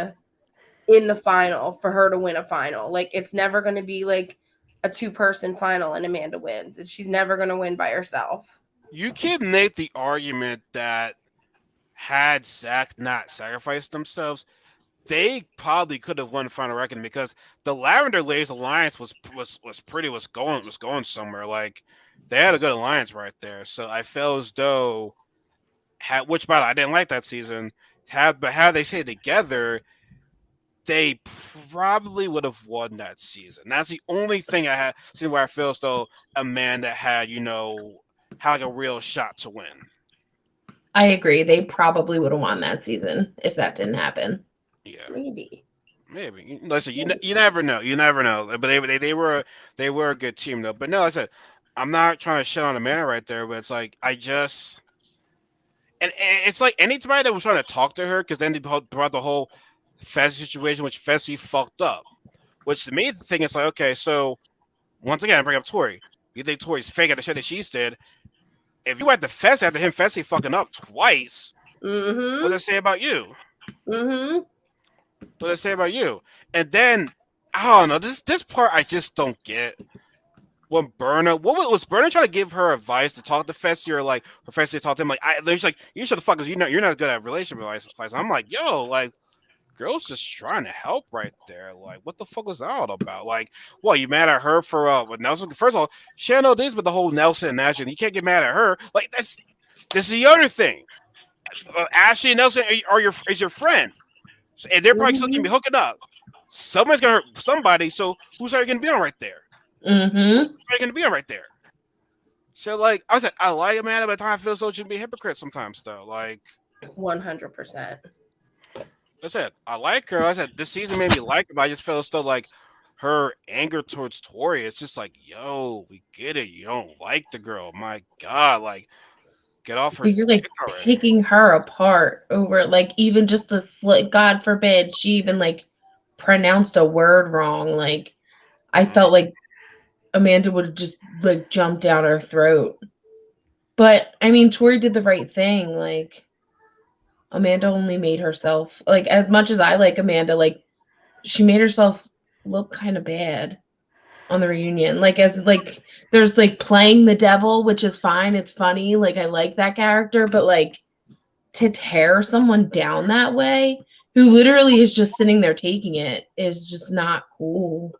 in the final for her to win a final. Like it's never going to be like a two-person final and Amanda wins. She's never going to win by herself. You can make the argument that had Zach not sacrificed themselves, they probably could have won Final Reckoning because the Lavender Ladies alliance was going somewhere. Like they had a good alliance right there. So I feel as though which by the way, I didn't like that season. Had they stayed together, they probably would have won that season. That's the only thing I had seen where I feel as though Amanda had, had like a real shot to win. I agree. They probably would have won that season if that didn't happen. Yeah. Maybe. Maybe. Listen, you never know. You never know. But they were a good team though. But no, like I said, I'm not trying to shit on Amanda right there, but it's like I just and it's like anybody that was trying to talk to her because then they brought the whole Fessy situation, which Fessy fucked up. Which to me the thing is like, okay, so once again I bring up Tori. You think Tori's fake at the shit that she did? If you went to Fessy after him Fessy fucking up twice, what Mm-hmm. does it say about you? Mm-hmm. What does it say about you? And then I don't know. This part I just don't get. When Berna, was Berna trying to give her advice to talk to Fessy or like for Fessy to talk to him? Like she's like, you should the fuck you're not good at relationship advice. I'm like, yo, like girl's just trying to help right there. Like, what the fuck was that all about? Like, what you mad at her for with Nelson? First of all, she had no days with the whole Nelson and Ashley. And you can't get mad at her. Like this is the other thing. Ashley and Nelson is your friend, and they're probably still gonna be Mm-hmm. hooking up. Somebody's gonna hurt somebody. So who's are you gonna be on right there? Mm-hmm. Who's are you gonna be on right there? So like I said, I like Amanda, but at the time I feel so she can be a hypocrite sometimes though. Like 100%. I said, I like her. I said this season made me like her, but I just felt still like her anger towards Tori. It's just like, yo, we get it. You don't like the girl. My God, like get off her But you're like dick already. picking her apart over like even just the God forbid she even like pronounced a word wrong. Like I felt like Amanda would have just like jumped down her throat. But I mean, Tori did the right thing. Like Amanda only made herself like as much as I like Amanda, like she made herself look kind of bad on the reunion. Like as like there's like playing the devil, which is fine. It's funny. Like I like that character, but like to tear someone down that way who literally is just sitting there taking it is just not cool.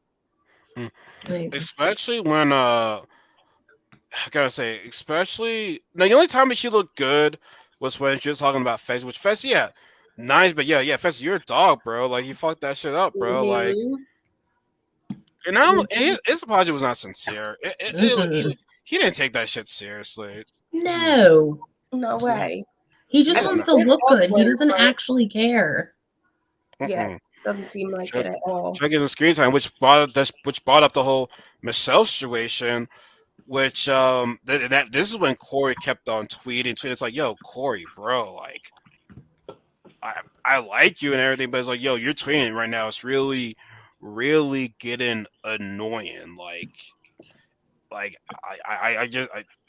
Like Especially when I gotta say, especially now, the only time that she looked good was when she was talking about Fez, which Fez, yeah, nice, but yeah, Fez, you're a dog, bro. Like you fucked that shit up, bro. Like, Mm-hmm. and I don't, and his apology was not sincere. mm-mm. He didn't take that shit seriously. No. No way. He He just I did think wants not. to it's look good. He awkward, doesn't but actually care. yeah, Mm-mm. doesn't seem like Check it at all. checking the screen time, which brought up the whole Michelle situation, which that this is when Corey kept on tweeting. It's like, yo, Corey, bro, like I like you and everything, but it's like, yo, you're tweeting right now. It's really getting annoying. I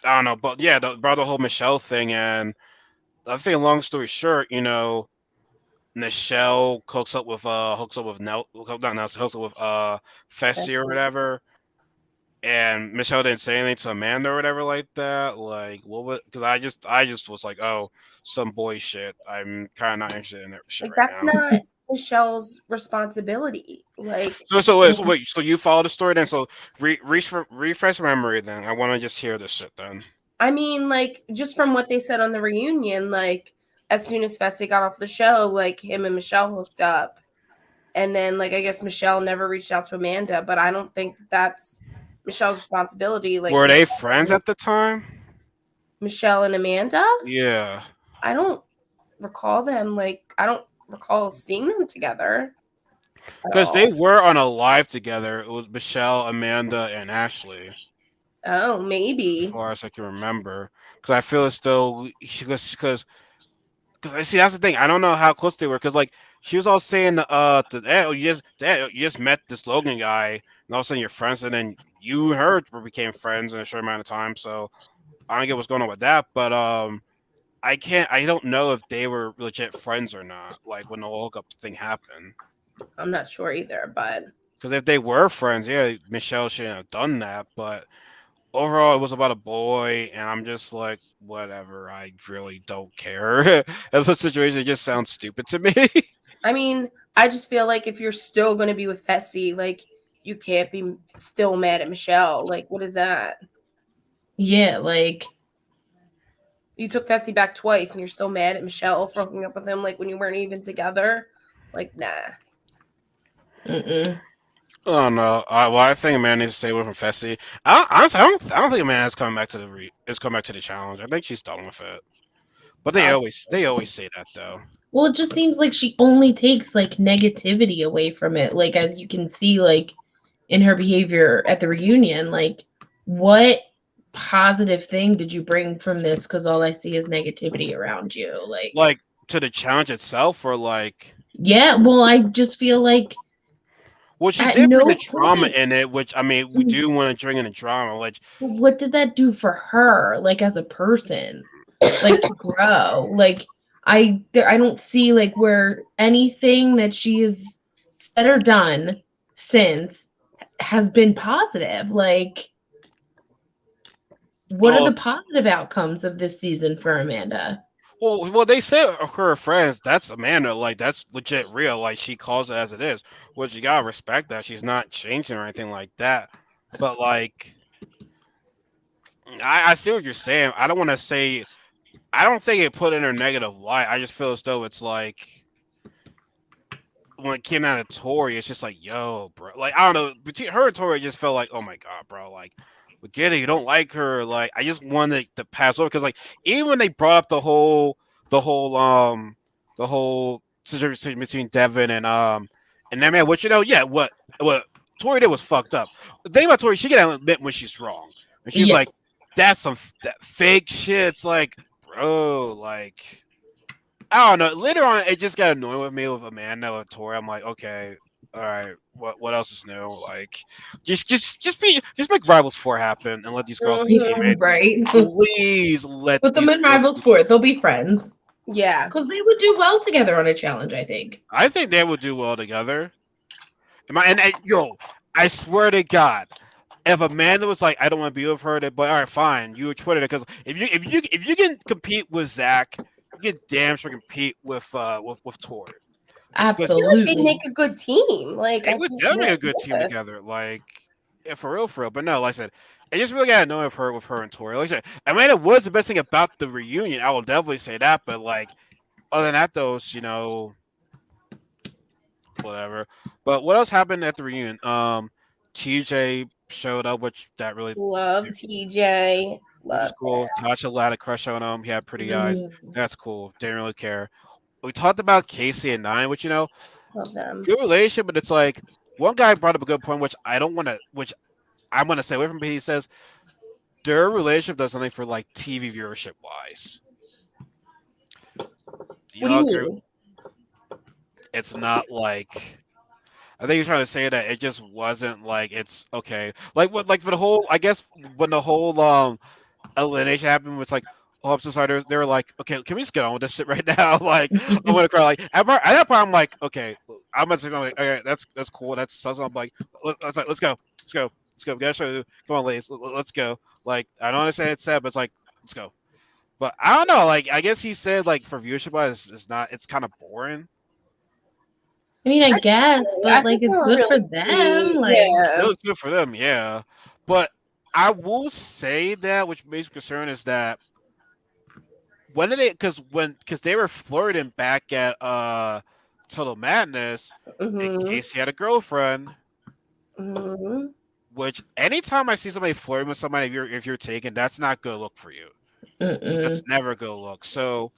don't know, but yeah, the whole Michelle thing, and I think long story short, Michelle hooks up with Nel, not Nelson, hooks up with Fessy or whatever, and Michelle didn't say anything to Amanda or whatever like that. Like, what was? Because I just was like, oh, some boy shit. I'm kind of not interested in that shit Like right that's now. not Michelle's responsibility. Like So you follow the story then. So refresh memory then. I want to just hear this shit then. I mean, like just from what they said on the reunion, like as soon as Fessy got off the show, like him and Michelle hooked up. And then like I guess Michelle never reached out to Amanda, but I don't think that's Michelle's responsibility. Like Were they friends at the time? Michelle and Amanda? Yeah, I don't recall them like I don't recall seeing them together at because they all. were on a live together. It was Michelle, Amanda, and Ashley, Oh, as maybe. far as I can remember. Because I feel as though because I see that's the thing. I don't know how close they were. Because like she was all saying, oh, you just met this Logan guy, and all of a sudden you're friends, and then you and her became friends in a short amount of time. So I don't get what's going on with that. But I don't know if they were legit friends or not. Like when the hookup thing happened. I'm not sure either, but Because if they were friends, yeah, Michelle shouldn't have done that. But overall, it was about a boy, and I'm just like, whatever. I really don't care. The situation just sounds stupid to me. I mean, I just feel like if you're still going to be with Fessy, like you can't be still mad at Michelle. Like what is that? Yeah, like You took Fessy back twice and you're still mad at Michelle for hooking up with him like when you weren't even together? Like nah. mm-mm. Oh no! Well, I think a man needs to stay away from Fessy. Honestly, I don't think a man is coming back to is coming back to the challenge. I think she's done with it. But they always say that though. Well, it just seems like she only takes like negativity away from it. Like as you can see, like in her behavior at the reunion, like what positive thing did you bring from this? Because all I see is negativity around you. Like, Like to the challenge itself, or like, yeah, well, I just feel like well, she at did bring the no drama point, in it, which I mean, we do want to bring in the drama. Like, what did that do for her, like as a person, like to grow? Like, I don't see like where anything that she has said or done since has been positive. Like, what are well, the positive outcomes of this season for Amanda? they say her friends. That's Amanda. Like, that's legit real. Like, she calls it as it is. Which you gotta respect that she's not changing or anything like that. But like, I see what you're saying. I don't want to say. I don't think it put in her negative light. I just feel as though it's like when it came out of Tori, it's just like, yo, bro. Like, I don't know. Between her and Tori, it just felt like, oh my god, bro. Like, we get it. You don't like her. Like, I just wanted to pass over because, like, even when they brought up the whole, the whole situation between Devin and that man, which yeah, what Tori did was fucked up. The thing about Tori, she can admit when she's wrong. And she's like, Yes, that's that fake shit. It's like, bro, like. I don't know. Later on, it just got annoying with me with Amanda with Tori. I'm like, okay, all right, what else is new? Like, just make Rivals 4 happen and let these girls be Mhm. teammates. right. Please let Put them these in girls. Rivals 4. They'll be friends Yeah. because they would do well together on a challenge. I think. I think they would do well together. Yo, I swear to God, if Amanda was like, I don't want to be with her, then, but all right, fine, you were Twitter because if you can compete with Zach, you can damn sure compete with Tori. I feel like they'd Absolutely. make a good team. Like They I would think definitely make yeah, a good team yeah. together. Like, yeah, for real, for real. But no, like I said, I just really got annoyed with her and Tori. Like I said, Amanda was the best thing about the reunion. I will definitely say that. But like, other than that, those whatever. But what else happened at the reunion? TJ showed up, which that really, Love TJ. which is Love cool. Tasha had a crush on him. He had pretty eyes. Mm. That's cool. Didn't really care. We talked about Casey and Nine, which love them. good relationship, but it's like one guy brought up a good point, which I don't want to, which I'm gonna say away from. But he says their relationship does something for like TV viewership wise. Do What do y'all you agree? mean? It's not like I think you're trying to say that it just wasn't like it's okay. Like what like for the whole I guess when the whole elimination happened was like, oh I'm so sorry. They were like, okay, can we just get on with this shit right now? Like I'm gonna cry. Like at that point I'm like, okay, I'm gonna say like, okay, that's cool. That's something I'm like let's go. Let's go. Let's go. We gotta show you. Come on, ladies. Let's go. Like I don't understand it's sad, but it's like, let's go. But I don't know, like I guess he said like for viewership wise it's not it's kinda boring. I mean, I I think guess, I but like think they it's were good for really them. sweet. Like, It Yeah. was good for them, yeah. But I will say that which makes me concerned is that when did they because they were flirting back at Total Madness and Mhm. Casey had a girlfriend, Mhm. which anytime I see somebody flirting with somebody if you're taken, that's not good look for you. That's mm-mm, never a good look. So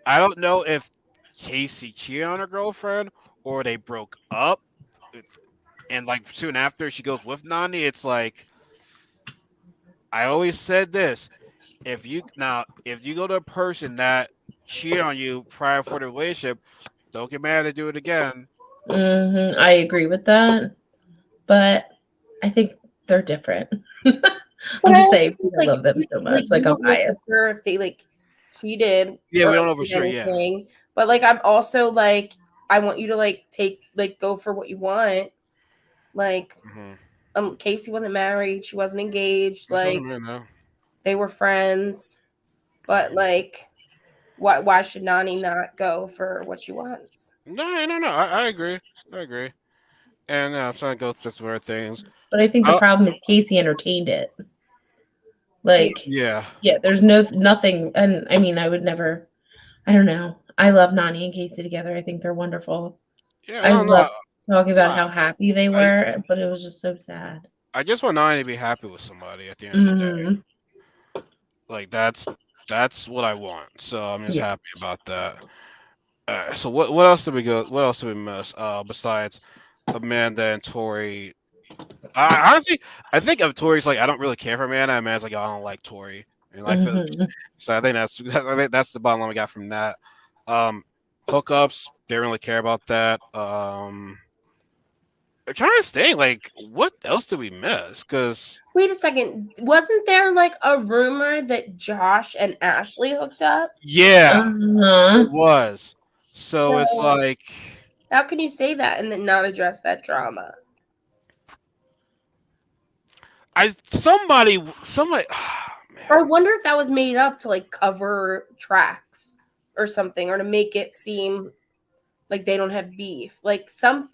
I don't know if Casey cheated on her girlfriend or they broke up. If- And like soon after she goes with Nani, it's like I always said this: if you go to a person that cheated on you prior for the relationship, don't get mad to do it again. I agree with that, but I think they're different. But I'm I just also saying, think I love them so much. like Like you I'm don't know for biased. sure if they like cheated Yeah, we or don't know for did sure. Yeah. anything. But like I'm also like I want you to like take like go for what you want. Like Mm-hmm. Casey wasn't married, she wasn't engaged, That's what I like mean, no. they were friends. I But mean, like why should Nani not go for what she wants? no, no, no. I agree. I agree. And I'm trying to go through some other things. But I think the Uh, problem is Casey entertained it. Like, yeah. yeah, there's nothing, and I mean, I would never. I don't know. I love Nani and Casey together. I think they're wonderful. Yeah. I No, no. love talking about No. how happy they I were, but it was just so sad. I just want Nani to be happy with somebody at the end of the day. Hmm. Like that's what I want. So I'm just Yeah. happy about that. So what else did we go? What else did we miss? Besides Amanda and Tori. Honestly, I think of Tori's like I don't really care for Amanda. Amanda's like I don't like Tori, and I feel Hmm. so. I think that's the bottom line we got from that. Um, Hookups, they don't really care about that. I'm trying to think like what else did we miss? Because Wait a second. Wasn't there like a rumor that Josh and Ashley hooked up? yeah, Uh-huh. it was. So it's So like how can you say that and then not address that drama? I somebody man. I wonder if that was made up to like cover tracks or something, or to make it seem like they don't have beef. Like some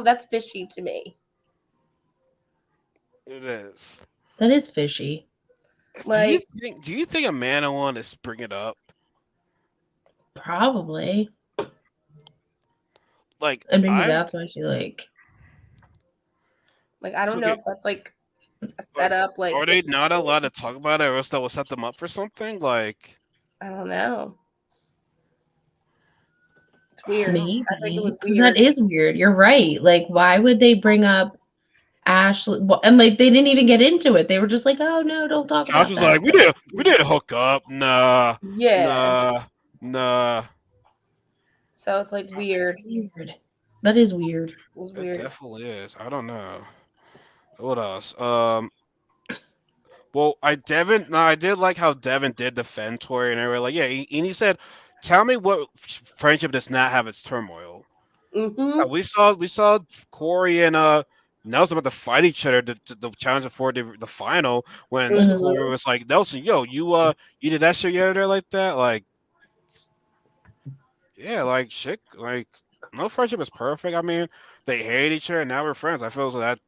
that's fishy to me. It is. That is fishy. Like Do you think Amanda wanted to bring it up? Probably. Like And maybe I that's why she like. I so don't know okay, if that's like a are, setup. Like are they not allowed to talk about it, or else that will set them up for something? Like I don't know. It's weird. I think it Maybe. was Because that weird. is weird. You're right. Like, why would they bring up Ashley? And like, they didn't even get into it. They were just like, oh, no, don't talk Josh about was that. like, we didn't hook up. Nah, Yeah. nah, nah. So it's like weird. Weird. That is weird. It was It weird. definitely is. I don't know. What else? Well, I did like how Devin did defend Tori, and they were like, yeah, and he said, "Tell me what friendship does not have its turmoil." Mm-hmm. We saw Corey and Nelson about to fight each other the challenge for the final when Mm-hmm. Corey was like, Nelson, yo, you did that shit yesterday like that, like yeah, like shit, like no friendship is perfect. I mean, they hate each other, and now we're friends. I feel so that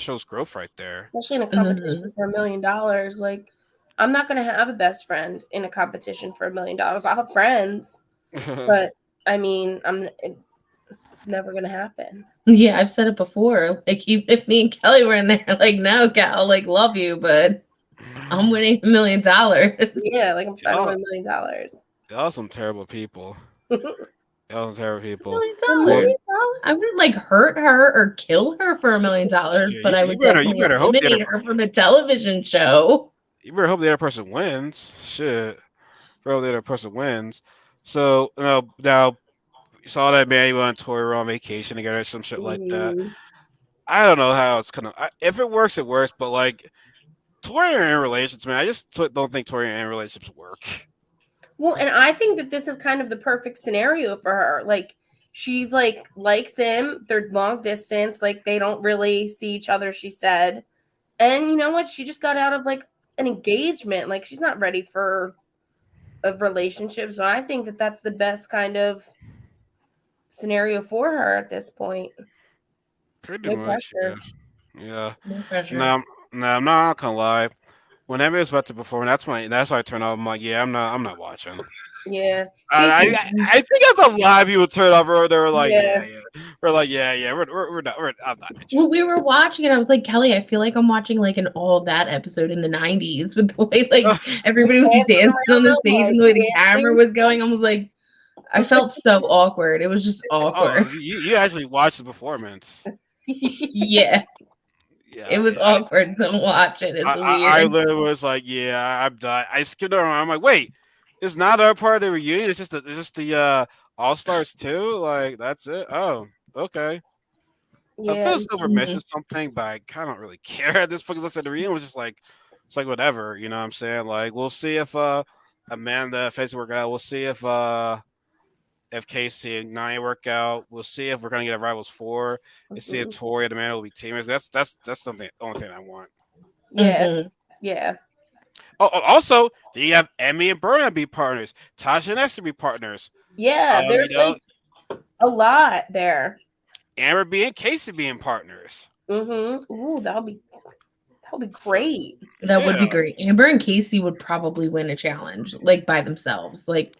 shows growth right there. Especially in a competition Mhm. for $1 million. Like, I'm not gonna have a best friend in a competition for $1 million. I'll have friends, but I mean, it's never gonna happen. Yeah, I've said it before. Like, even if me and Kelly were in there, like, no, Cal, like, love you, but I'm winning $1 million. Yeah, like I'm trying to y'all, win $1 million. y'all some terrible people. Those terrible It's people. $1 $1 Well, million. million? I wouldn't like hurt her or kill her for $1 million, shit, but I you would better you definitely better hope the other eliminate her from a television show. you better hope the other person wins. Shit, bro, the other person wins. So now you saw that man you went on tour on vacation together, or some shit like that. Mhm. I don't know how it's gonna. If it works, it works. But like touring in relationships, man, I just don't think touring in relationships work. Well, and I think that this is kind of the perfect scenario for her. Like she's like likes him, they're long distance, like they don't really see each other, she said. And you know what? She just got out of like an engagement. Like she's not ready for a relationship. So I think that that's the best kind of scenario for her at this point. Pretty No much, yeah, pressure. yeah. No No, pressure. no, I'm not gonna lie. When Emmy was about to perform, that's why I turned off. I'm like, yeah, I'm not watching. Yeah. I, Casey, I think as a live people turn off. They were like, yeah. we're like, yeah, we're not, I'm not Well, interested. we were watching it. I was like, Kelly, I feel like I'm watching like an All That episode in the 90s with the way like The everybody was cast was dancing on around the them stage like and the way the camera dancing. was going. I was like, I felt so awkward. It was just Oh, awkward. you actually watched the performance? Yeah, it Yeah, was awkward to watch it. It's I weird. literally was like, yeah, I'm done. I skipped over. I'm like, wait, it's not our part of the reunion. It's just the All Stars too. Like that's it. Oh, okay. I Yeah. feel as though we're Mhm. missing something, but I kind of don't really care at this point. Because I said the reunion was just like, it's like whatever. You know what I'm saying? Like we'll see if Amanda face work out. We'll see if Casey and Nia work out. We'll see if we're gonna get a Rivals 4 and see if Mhm. Tori and Amanda will be teammates. That's something only thing I want. Yeah. Mhm. Yeah. Also, do you have Emmy and Berna be partners? Tasha and Esther be partners. Yeah. You There's know, like a lot there. Amber B and Casey being partners. Ooh, that'll be So great. That would yeah, be great. Amber and Casey would probably win a challenge, like by themselves, like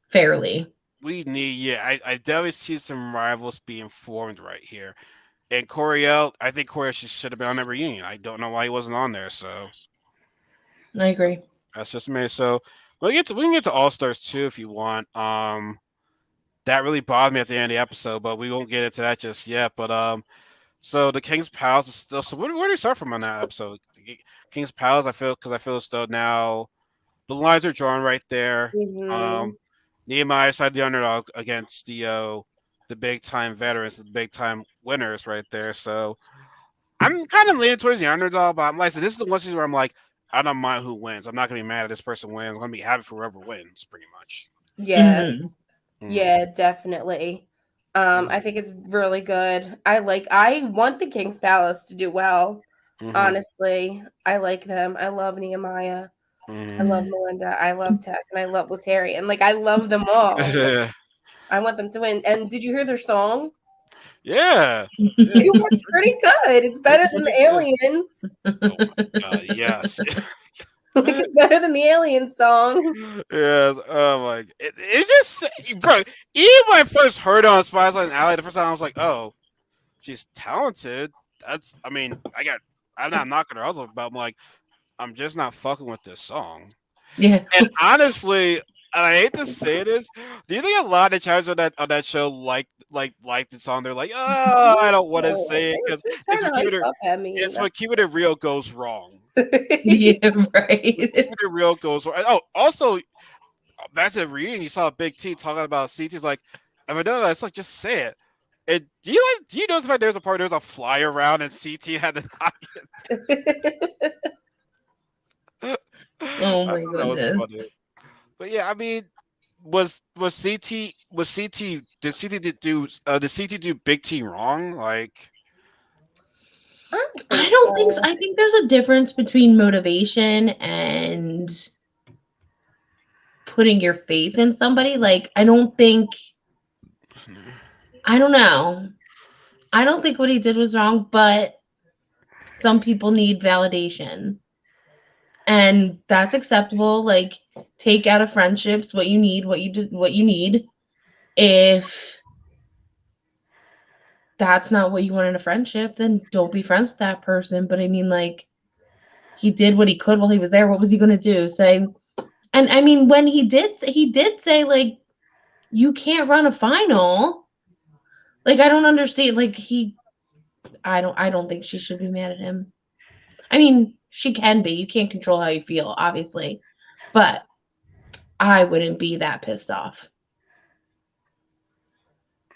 fairly. we need. Yeah, I definitely see some rivals being formed right here. And Coriel, I think Coriel should have been on that reunion. I don't know why he wasn't on there. So I agree. that's just me. So we can get to All Stars too if you want. That really bothered me at the end of the episode, but we won't get into that just yet. But so the King's Palace is still. So where do we start from on that episode? King's Palace. I feel as though now the lines are drawn right there. Hmm. Nehemiah side the underdog against the big time veterans, the big time winners right there. So I'm kind of leaning towards the underdog, but I'm like, so this is the one season where I'm like, I don't mind who wins. I'm not gonna be mad if this person wins. I'm gonna be happy for whoever wins, pretty much. Yeah. Mhm. Mm-hmm. Yeah, definitely. I think it's really good. I want the King's Palace to do well. Mm-hmm. Honestly, I like them. I love Nehemiah. I love Mm-hmm. Melinda. I love Tech, and I love Letary, and like I love them all. Like yeah. I want them to win. And did you hear their song? Yeah. It was pretty good. It's better It's than really the good. Aliens. Oh my god, yes. Like it's better than the Alien song. Yes. Oh my. It just, bro. Even when I first heard it on Spies and Alley, the first time I was like, oh, she's talented. That's. I mean, I'm not knocking her hustle, but I'm like, I'm just not fucking with this song. Yeah. And honestly, and I hate to say this, do you think a lot of the characters on that show like the song? They're like, oh, I don't want to No, say it because they're it's trying when to hype up at me. it's when keeping it real goes wrong. Yeah, When right. keeping it real goes wrong. Oh, also back to the reunion, you saw Big T talking about CT's like, if I know that, it's like just say it. And do you notice if there's a part there's a fly around and CT had to knock it? Oh I my thought that was goodness. funny. But yeah, I mean, was CT did CT do Big T wrong? Like, I don't I think don't think so. so. I think there's a difference between motivation and putting your faith in somebody. Like, I don't think, I don't know. I don't think what he did was wrong, but some people need validation. And that's acceptable. Like, take out of friendships what you need, what you need. If that's not what you want in a friendship, then don't be friends with that person. But I mean, like, he did what he could while he was there. What was he going to do? Say, and I mean, when he did say, like, you can't run a final. Like, I don't understand. Like, I don't think she should be mad at him. I mean, she can be. You can't control how you feel, obviously. But I wouldn't be that pissed off.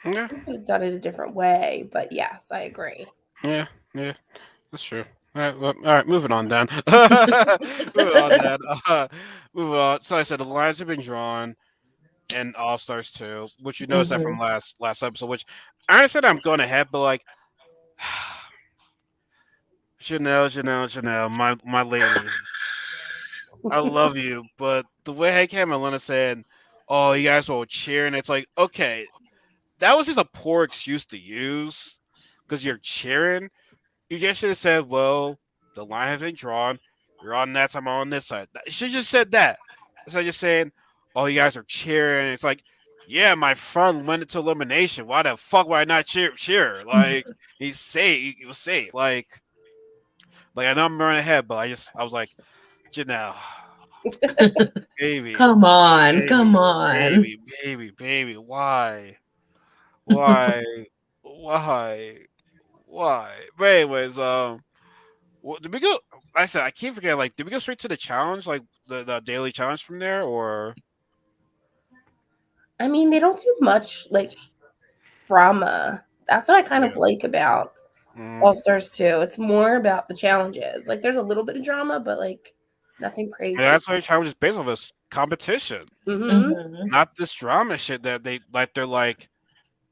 Yeah, We could have done it a different way, but yes, I agree. yeah, yeah. That's true. All right, moving on then. Moving on then. Moving on. So I said the lines have been drawn in All Stars 2, which you noticed that from Hmm. last episode. Which I understand I'm going ahead, but like Janelle, my lady, I love you, but the way I came and Lena saying, "Oh, you guys were all cheering," it's like, okay, that was just a poor excuse to use because you're cheering. You just should have said, "Well, the line has been drawn. You're on that side, I'm on this side." You should have just said that. Instead of just saying, "Oh, you guys are cheering." It's like, yeah, my friend went into elimination. Why the fuck would I not cheer? Like he was safe. Like I know I'm running ahead, but I was like, Janelle, baby, Come on, come baby, on. baby, why, why, why? But anyways, did we go? I said I keep forgetting. Like, did we go straight to the challenge, like the daily challenge from there, or I mean, they don't do much like drama. That's what I kind of yeah? like about Mm. All Stars 2. It's more about the challenges. Like, there's a little bit of drama, but like nothing Yeah, crazy. that's why the challenge is based on this competition, Mm-hmm. Hmm. not this drama shit that they like. They're like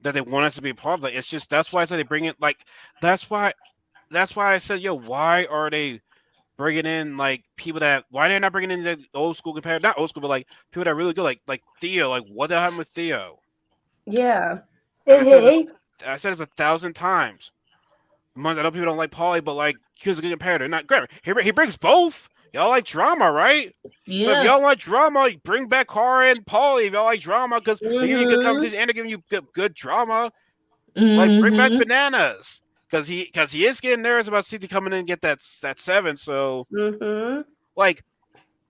that they want us to be a part of. Like, it's just that's why I said they bring it. Like, that's why that's why I said, yo, why are they bringing in like people that why they're not bringing in the old school compared not old school but like people that are really good like Theo, like what the hell happened with Theo? Yeah. And Hmm. I said it's 1,000 times. I know people don't like Paulie, but like he was a good comparator. Not great. He brings both. Y'all like drama, right? So if Yeah. y'all like drama, bring back Cara and Paulie. If y'all like drama, because they're giving you good Mm-hmm. competition and they're giving you good drama. Like bring back Hmm. Bananas, because he is getting nervous about CT coming in and get that 7. So Mm-hmm. like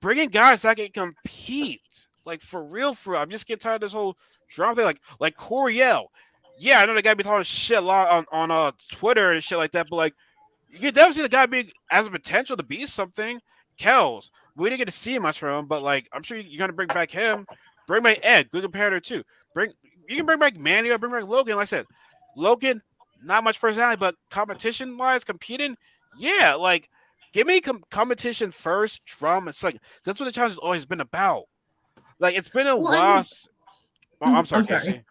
bringing guys that can compete. Like for real. I'm just getting tired of this whole drama thing. Like Coriel. Yeah, I know the guy be talking shit a lot on Twitter and shit like that, but like you can definitely see the guy being has the potential to be something. Kells, we didn't get to see much from him, but like I'm sure you're gonna bring back him. Bring back Ed, good comparator too. Bring You can bring back Manny or bring back Logan. Like I said, Logan, not much personality, but competition wise, competing, yeah, like give me competition first, drama second. That's what the challenge has always been about. Like it's been a Well, while. Oh, I'm sorry, I'm sorry. Casey.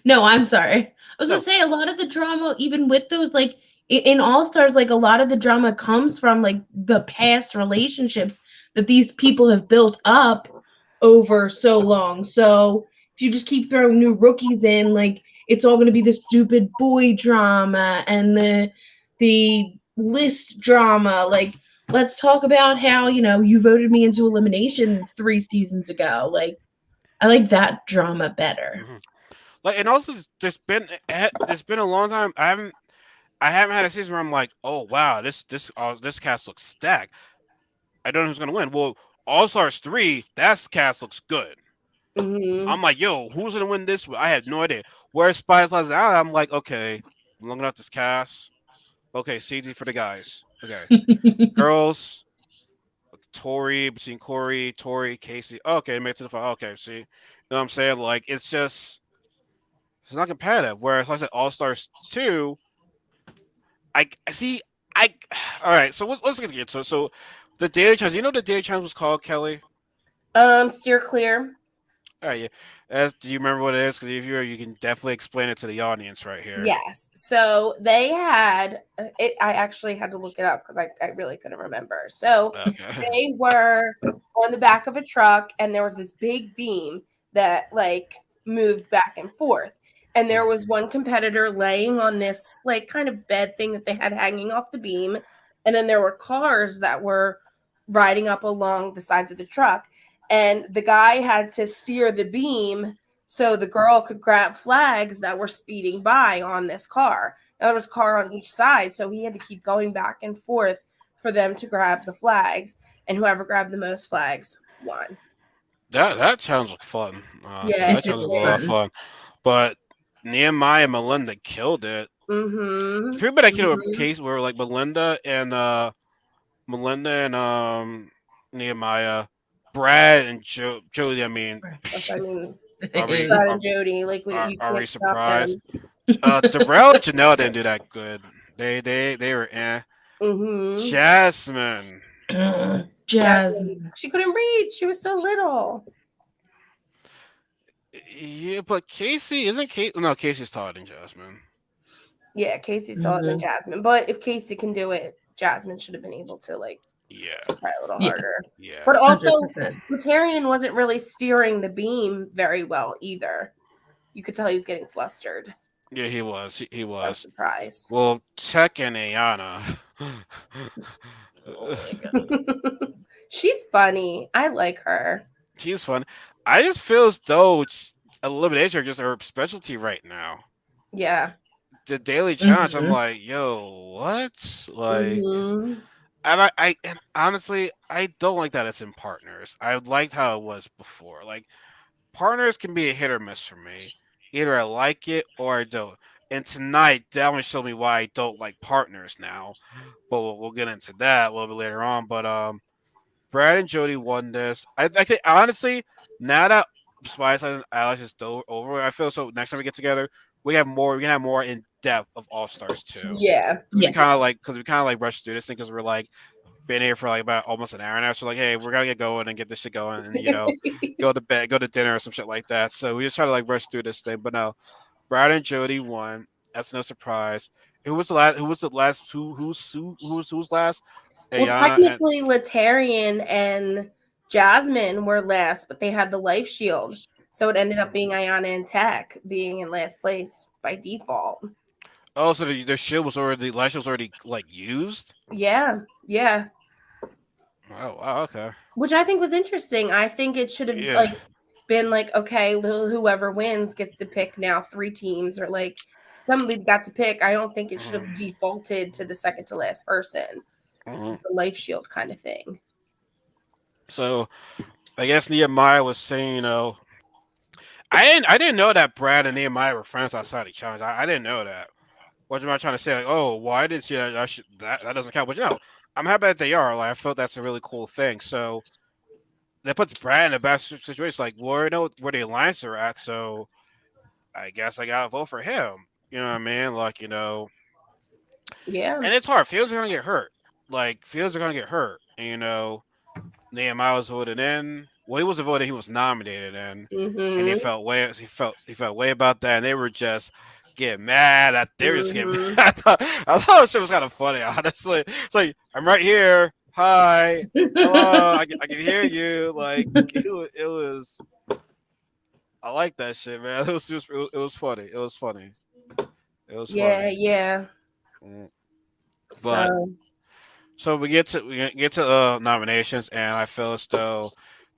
No, I'm sorry. I was gonna No, say a lot of the drama, even with those, like in All Stars, like a lot of the drama comes from like the past relationships that these people have built up over so long. So if you just keep throwing new rookies in, like it's all gonna be the stupid boy drama and the list drama. Like, let's talk about how, you voted me into elimination 3 seasons ago. Like, I like that drama better. mhm. Like and also there's been a long time. I haven't had a season where I'm like, oh wow, this cast looks stacked. I don't know who's gonna win. Well, All Stars 3, that cast looks good. Mm-hmm. I'm like, yo, who's gonna win this? I have no idea. Whereas Spies Lives Out, I'm like, okay, I'm looking at this cast. Okay, CG for the guys. Okay, girls, Tori between Corey, Tori, Casey. Okay, made it to the final. Okay, see, you know what I'm saying? Like, it's not competitive. Whereas like I said, All Stars 2, I see. I all right. So let's get into it. So the daily challenge. You know what the daily challenge was called, Kelly? Steer clear. All right. Yeah. Do you remember what it is? Because if you can definitely explain it to the audience right here. Yes. So they had it. I actually had to look it up because I really couldn't remember. So Okay. they were on the back of a truck, and there was this big beam that like moved back and forth. And there was one competitor laying on this like kind of bed thing that they had hanging off the beam. And then there were cars that were riding up along the sides of the truck. And the guy had to steer the beam so the girl could grab flags that were speeding by on this car. Now there was a car on each side, so he had to keep going back and forth for them to grab the flags, and whoever grabbed the most flags won. That sounds like fun. So Yeah, that It it sounds like is a lot of did. fun. fun. But Nehemiah and Melinda killed it. The Mm-hmm. people that killed Mm-hmm. case were like Melinda and Nehemiah, Brad and Jody. I mean, I mean, are we Brad and Jody, like you are we can't stop surprised? them. Darrell and Janelle didn't do that good. They were eh. Mm-hmm. Jasmine. Jasmine, Jasmine. she couldn't read. She was so little. Yeah, but Casey isn't Casey. No, Casey's taller than Jasmine. Yeah, Casey's taller than Hmm. Jasmine. But if Casey can do it, Jasmine should have been able to like Yeah, try a little Yeah, harder. yeah. But also, 100%. Materian wasn't really steering the beam very well either. You could tell he was getting flustered. Yeah, he was. He I was was. surprised. Well, Tech and Ayana. Oh my god. She's funny. I like her. She's fun. I just feel as though elimination are just her specialty right now. Yeah. The daily challenge, I'm Hmm. like, yo, what? Like, Hmm. and honestly, I don't like that it's in partners. I liked how it was before. Like, partners can be a hit or miss for me. Either I like it or I don't. And tonight, that one showed me why I don't like partners now. But we'll get into that a little bit later on. But Brad and Jody won this. I think honestly, now that Spies and Alex is over, I feel so. Next time we get together, we have more. We can have more in depth of All Stars too. Yeah. Because Yeah. we kind of like rushed through this thing because we're like been here for like about almost an hour now. So like, hey, we're gonna get going and get this shit going, and go to bed, go to dinner or some shit like that. So we just try to like rush through this thing. But no, Brad and Jody won. That's no surprise. Who was the last? Who was the last? Who's last? Well, Ayana and technically, Latarian and Jasmine were last, but they had the life shield. So it ended up being Ayana and Tech being in last place by default. oh, so the shield was already last shield was already like used. Yeah. Yeah. Oh, wow, okay, Which I think was interesting. I think it should have yeah. like been like, okay, whoever wins gets to pick now three teams or like somebody got to pick. I don't think it should Mhm, have defaulted to the second to last person. mhm. The life shield kind of thing. So I guess Nehemiah was saying, I didn't know that Brad and Nehemiah were friends outside the challenge. I didn't know that. What am I trying to say? Like, oh, well, I didn't see that. That doesn't count. But I'm happy that they are. Like, I felt that's a really cool thing. So that puts Brad in a bad situation. Like, well, I know where the alliance are at. So I guess I gotta vote for him. You know what I mean? Like, Yeah. and it's hard. Fields are gonna get hurt. Like, fields are gonna get hurt. And, Nehemiah was voted in. Well, he wasn't voted. He was nominated in, and Mm-hmm. he felt way about that. And they were just getting mad. They were just getting mad. Mm-hmm. I thought the shit was kind of funny. Honestly, it's like I'm right here. Hi, hello. I can hear you. Like it was. I like that shit, man. It was funny. It was funny. It was Yeah, funny. yeah. Mm. But So so we get to nominations, and I feel as though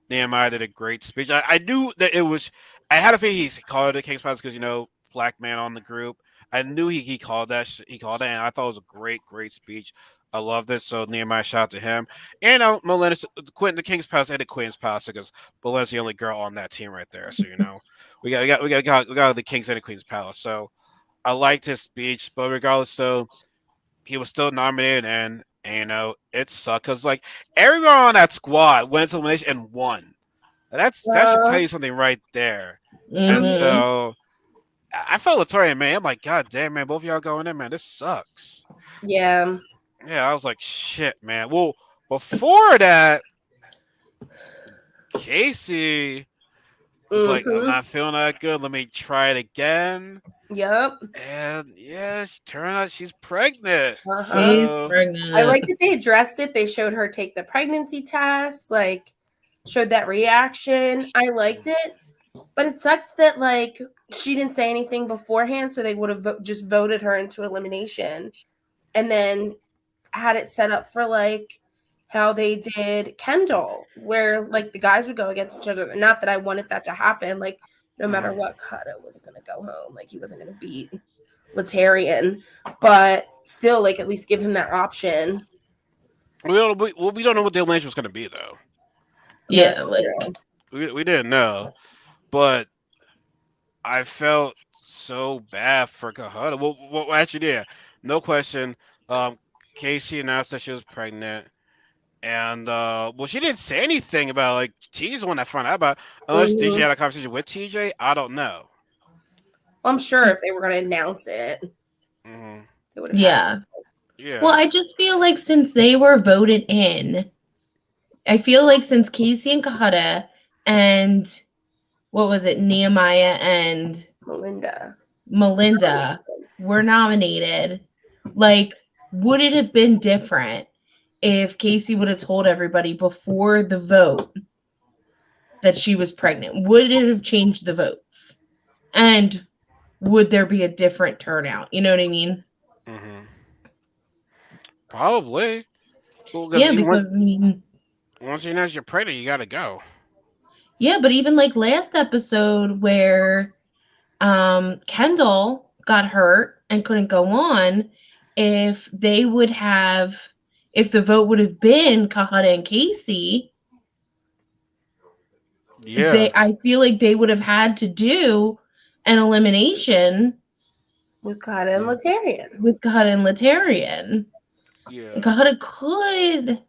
Nehemiah did a great speech. I knew that it was. I had a feeling he called it King's Palace because black man on the group. I knew he called that. He called that, and I thought it was a great speech. I loved it. So Nehemiah, shout out to him. And Melinda, Quentin, the King's Palace and the Queen's Palace because Melinda's the only girl on that team right there. So we got the Kings and the Queen's Palace. So I liked his speech, but regardless, though he was still nominated, and it sucked because like everyone on that squad went to elimination and won. That should tell uh you something right there. And Hmm. so I felt Latoya, man. I'm like, God damn, man, both of y'all going in, man. This sucks. yeah. Yeah, I was like, shit, man. Well, before that, Casey was like, I'm Mm-hmm. not feeling that good. Let me try it again. Yep. And yeah, she turned out she's pregnant. Uh-huh. She's So I like pregnant. that they addressed it. They showed her take the pregnancy test, like showed that reaction. I liked it. But it sucked that like she didn't say anything beforehand, so they would have just voted her into elimination, and then had it set up for like how they did Kendall, where like the guys would go against each other. Not that I wanted that to happen. Like no matter mm. what, Kata was gonna go home. Like he wasn't gonna beat Latarian, but still, like at least give him that option. We don't know what the elimination was going to be though. Yeah, That's like true. we didn't know, but I felt so bad for Kahada. Well, actually, yeah, no question. Um, Casey announced that she was pregnant, and well, she didn't say anything about like TJ's the one that found out about. Unless did she Hmm. had a conversation with TJ? I don't know. I'm sure if they were going to announce it, Hmm. they would have had. Yeah. Well, Yeah, I just feel like since they were voted in, I feel like since Casey and Kahada and what was it, Nehemiah and Melinda. Melinda were nominated, like, would it have been different if Casey would have told everybody before the vote that she was pregnant? Would it have changed the votes? And would there be a different turnout? You know what I mean? hmm, probably. Because Yeah, even because I mean, once you announce you're pregnant, you gotta go. yeah, but even like last episode where Kendall got hurt and couldn't go on, if they would have, if the vote would have been Kahada and Casey, Yeah, I feel like they would have had to do an elimination With God and mm, Latarian. with Kahada and Latarian. yeah, Kahada could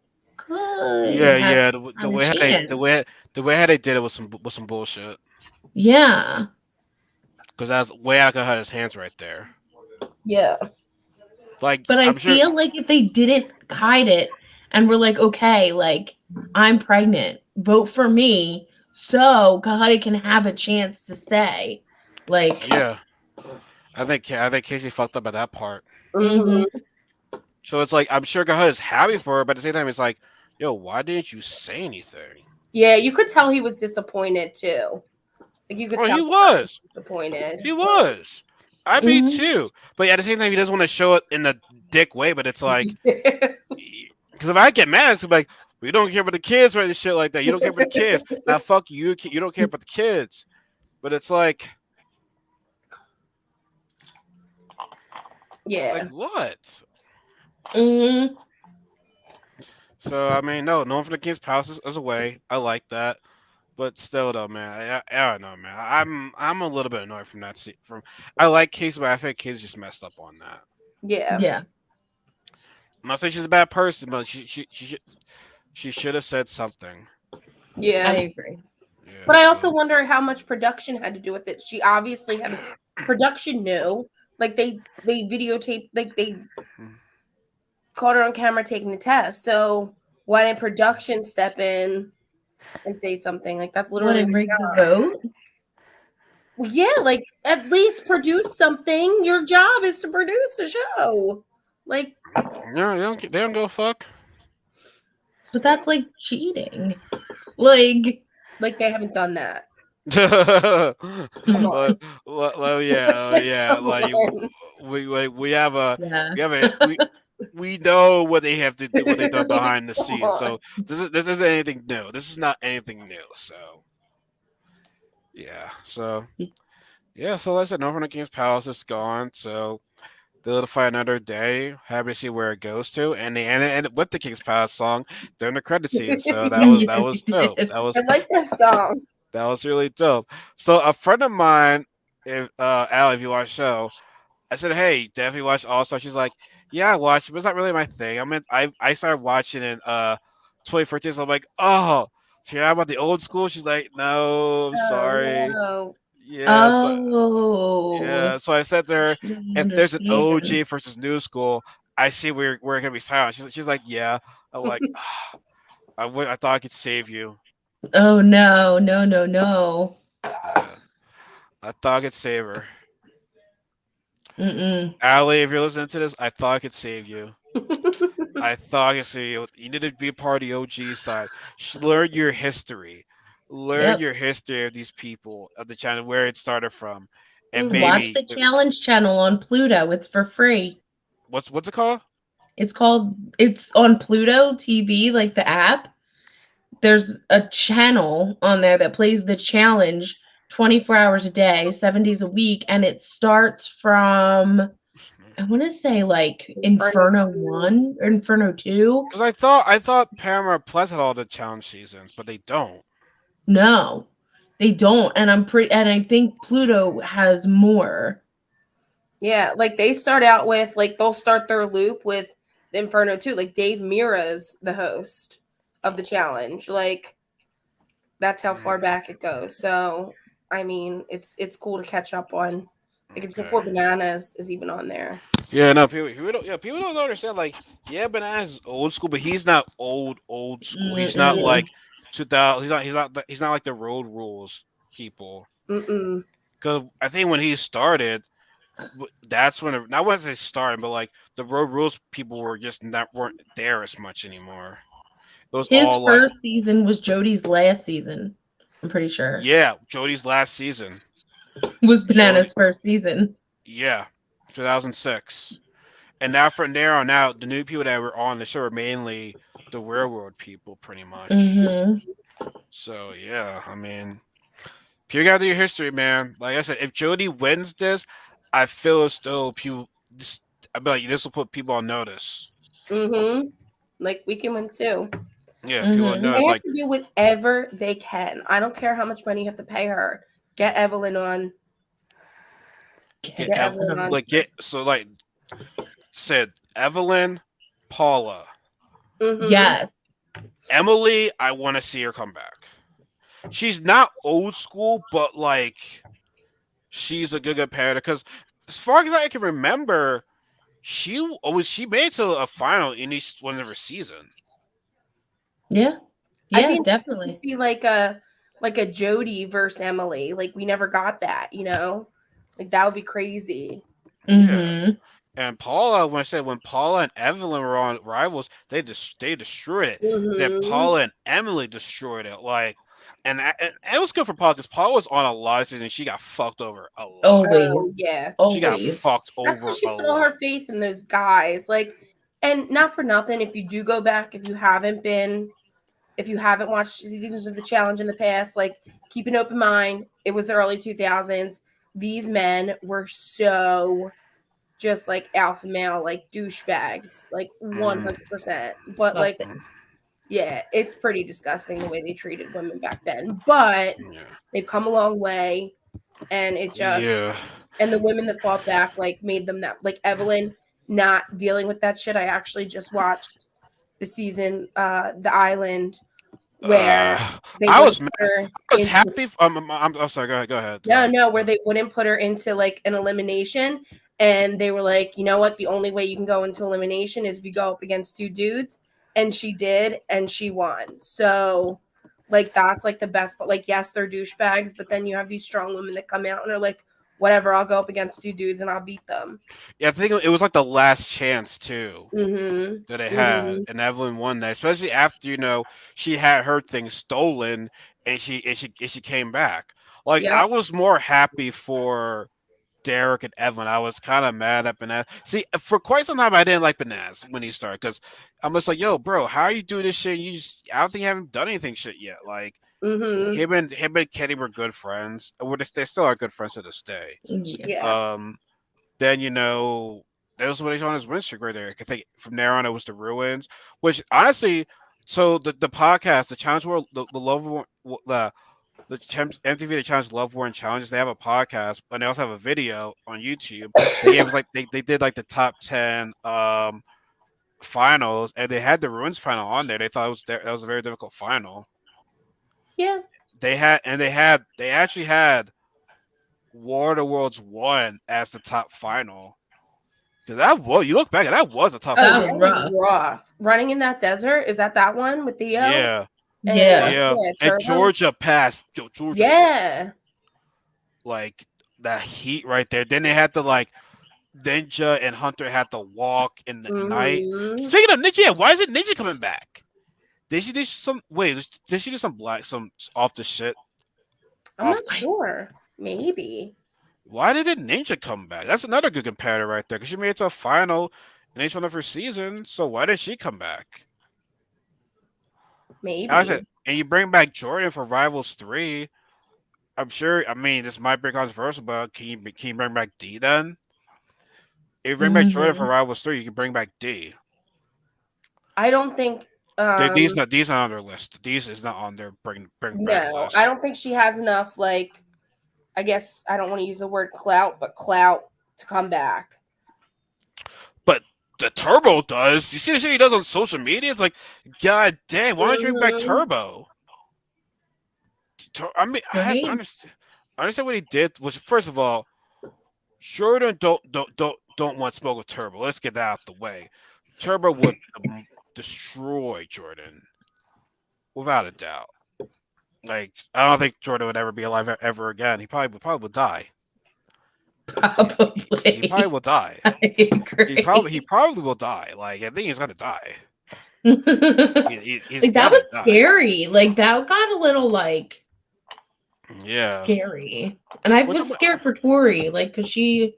have yeah. The had a way how chance. the way how they did it was some bullshit. Yeah. Because that's way out of his hands right there. Yeah. Like But I I'm sure. feel like if they didn't hide it and were like, okay, like, I'm pregnant, vote for me so Kahari can have a chance to stay. Like, Yeah, I think Casey fucked up at that part. hmm Hmm. So it's like I'm sure Gahud is happy for her, but at the same time, it's like, yo, why didn't you say anything? Yeah, you could tell he was disappointed too. Like you could Oh, tell he he was was. disappointed. He was. I'd be hmm too. But at the same time, he doesn't want to show it in the dick way. But it's like, because if I get mad, it's like, we don't care about the kids, right? And shit like that. You don't care about the kids. Now, fuck you. You don't care about the kids. But it's like Yeah. what? hmm So I mean, no one from the King's Palace is away. I like that, but still, though, man, I don't know, man. I'm a little bit annoyed from that. From I like Casey, but I think Casey just messed up on that. Yeah. Yeah, I'm not saying she's a bad person, but she should have said something. I Yeah. agree. Yeah. But I also So wonder how much production had to do with it. She obviously had a production knew. Like they videotaped, like they caught her on camera taking the test. So why didn't production step in and say something? Like that's What, literally and rig the vote? well, yeah, like at least produce something. Your job is to produce a show. Like no, they don't go fuck. But that's like cheating. Like, like they haven't done that. well, Come on. yeah, yeah. Come Like on. we have a yeah. we have a we know what they have to do, what they've done behind the Come scenes. on. So this isn't anything new. This is not anything new. So yeah. So yeah. So like I said, no from the King's Palace is gone. So they'll fight another day. Happy to see where it goes to, and they ended with the King's Palace song during the credit scene. So that was dope. I like that song. That was really dope. So a friend of mine, if Al, if you watch the show, I said, "Hey, definitely watch All Star." She's like, "Yeah, I watched it, but it's not really my thing." I started watching in 2014, so I'm like, "Oh, so you're not about the old school?" She's like, "No, I'm Oh sorry." no. Yeah, so Oh, yeah, so I said to her, she doesn't "If there's an understand. OG versus new school, I see we're gonna be silent." She's like, "Yeah." I'm like, I thought I could save you." Oh no, no, no, no. Yeah, I thought I could save her. Mm-mm. Allie, if you're listening to this, I thought I could save you. I thought I could save you. You need to be a part of the OG side. Learn your history. Learn Yep. your history of these people, of the channel, where it started from. And Mhm. Watch maybe the challenge channel on Pluto. It's for free. what's it called? It's on Pluto TV, like the app. There's a channel on there that plays the challenge 24 hours a day, 7 days a week, and it starts from, I want to say, like Inferno 1 or Inferno 2. Because I thought Paramount Plus had all the challenge seasons, but they don't. No, they don't. And I think Pluto has more. Yeah, like they start out with like they'll start their loop with the Inferno too. Like Dave Mira's the host of the challenge. Like that's how far back it goes. So I mean, it's cool to catch up on. Like it's Okay. before Bananas is even on there. Yeah, no, people don't. Yeah, people don't understand. Like, yeah, Bananas is old school, but he's not old school. He's not Mm-mm. like 2000. He's not like the Road Rules people. Mm-mm. Because I think when he started, that's when not when they started, but like the Road Rules people were just not weren't there as much anymore. It was His all like, first season was Jody's last season. I'm pretty sure. yeah, Jody's last season. Was Jody, Banana's first season. yeah, 2006. And now from there on out, the new people that were on the show are mainly the railroad people, pretty much. Mm-hmm. So yeah, I mean, you gotta do your history, man. Like I said, if Jody wins this, I feel as though people, this, I be like, this will put people on notice. Mm-hmm. Like we can win too. Yeah, people on Mm-hmm. They notice. have Like, to do whatever they can. I don't care how much money you have to pay her. Get Evelyn on. Get get Get Ev, Evelyn Evelyn. on. like get so like said Evelyn, Paula, Mm-hmm. Yes. Emily. I want to see her come back. She's not old school, but like she's a good competitor. Because as far as I can remember, she made it to a final in each one of her season. Yeah. I'd be Yeah, interested to definitely. see like a Jody versus Emily. Like we never got that, you know? Like that would be crazy. Yeah. Mm-hmm. And Paula, when I said when Paula and Evelyn were on Rivals, they destroyed it. And then Mm-hmm. Paula and Emily destroyed it. Like, and it was good for Paula because Paula was on a lot of seasons. She got fucked over a lot. Always. Oh yeah. She got Always. fucked That's over because she a put all lot. her faith in those guys. Like, and not for nothing, if you do go back, if you haven't watched seasons of the challenge in the past, like keep an open mind. It was the early 2000s. These men were so just like alpha male, like douchebags, like Mm, 100%. But like, Fucking. yeah, it's pretty disgusting the way they treated women back then. But yeah. they've come a long way, and it just Yeah. and the women that fought back like made them that like Evelyn not dealing with that shit. I actually just watched the season, The Island, where they I wouldn't was mad. put her I was into happy. I'm sorry. Go ahead. Go ahead. Go no, ahead. no, Go where ahead. they wouldn't put her into like an elimination. And they were like, you know what? The only way you can go into elimination is if you go up against two dudes. And she did, and she won. So, like, that's like the best. But, like, yes, they're douchebags, but then you have these strong women that come out and are like, whatever, I'll go up against two dudes and I'll beat them. Yeah, I think it was like the last chance too Mm that they hmm. Mm had, hmm. and Evelyn won that, especially after she had her thing stolen and she came back. Like I Yep. was more happy for Derek and Evelyn. I was kind of mad at Banaz. See, for quite some time I didn't like Banaz when he started because I'm just like, yo, bro, how are you doing this shit? I don't think you haven't done anything shit yet. Like Mm hmm. him and Kenny were good friends. Well, they still are good friends to this day. Yeah. Yeah. Um, then that was when he's on his win streak right there. I think from there on it was the ruins, which honestly, so the podcast, the challenge world, the love war, MTV the challenge love war and challenges. They have a podcast and they also have a video on YouTube. They gave us like they did like the top 10 finals and they had the ruins final on there. They thought that was a very difficult final. Yeah. They actually had War of the Worlds 1 as the top final. Because you look back, that was a tough Oh, That that was final. was rough. rough. Running in that desert, is that one with Theo Yeah, and Yeah. yeah, and Turbo? Georgia passed. Georgia, Yeah. like that heat right there. Then they had to like Ninja and Hunter had to walk in the night. Mm-hmm. Speaking of Ninja, yeah, why is it Ninja coming back? Did she do some? Wait, did she do some off the shit? I'm not Off. sure. Maybe. Why did Ninja come back? That's another good competitor right there because she made it to a final in each one of her seasons. So why did she come back? Like I said, Maybe. and you bring back Jordan for Rivals 3. I'm sure. I mean, this might be controversial, but can you bring back D then? If you bring back Jordan for Mm-hmm. Rivals 3, you can bring back D. I don't think Um, These not on their list. These is not on their bring back no, I list. don't think she has enough. Like, I guess I don't want to use the word clout, but clout to come back. But the Turbo does. You see the shit he does on social media? It's like, god damn, why don't you bring back Mhm. Turbo? I mean, Right? I understand what he did. Was first of all, Jordan don't want smoke with Turbo. Let's get that out the way. Turbo would destroy Jordan without a doubt. Like I don't think Jordan would ever be alive ever again. He probably would die. He probably Probably. will die. I He agree. probably will die. Like I think he's gonna die. He's Like that was gonna die. scary. Like that got a little like Yeah. scary. And I Which was scared for Tori, like, because she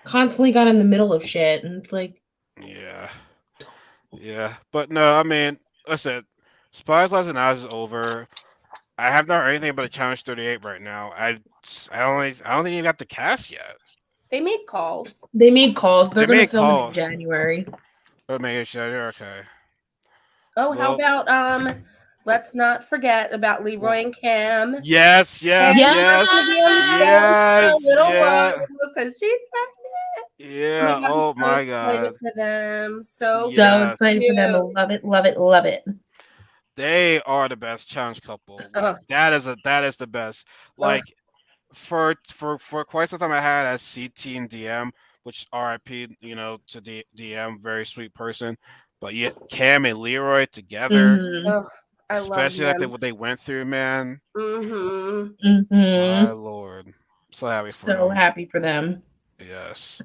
constantly got in the middle of shit. And it's like, yeah. Yeah. But no, I mean, I said Spies Lies and Eyes is over. I have not heard anything about a Challenge 38 right now. I don't think you got the cast yet. They made calls. they made calls. They're They going to may film it in call. January. But maybe okay. Oh, how Well, about let's not forget about well, Leroy and Cam. yes, Cam's yes, Yeah. yes, gonna be on the show for a yes, little while yeah, because she's pregnant. Oh my yeah. god, I'm Oh so my excited god. for them. So So excited Yes. for them. I cute. love it, love it, love it. They are the best challenge couple. Like Ugh, that is the best. ugh. Like for quite some time I had as CT and DM, which RIP, to DM, very sweet person. But yet Cam and Leroy together, Mm-hmm. Ugh, I love especially like them. what they went through, man. Mm-hmm. My Mm-hmm. lord. So happy for So them. happy for them. Yes.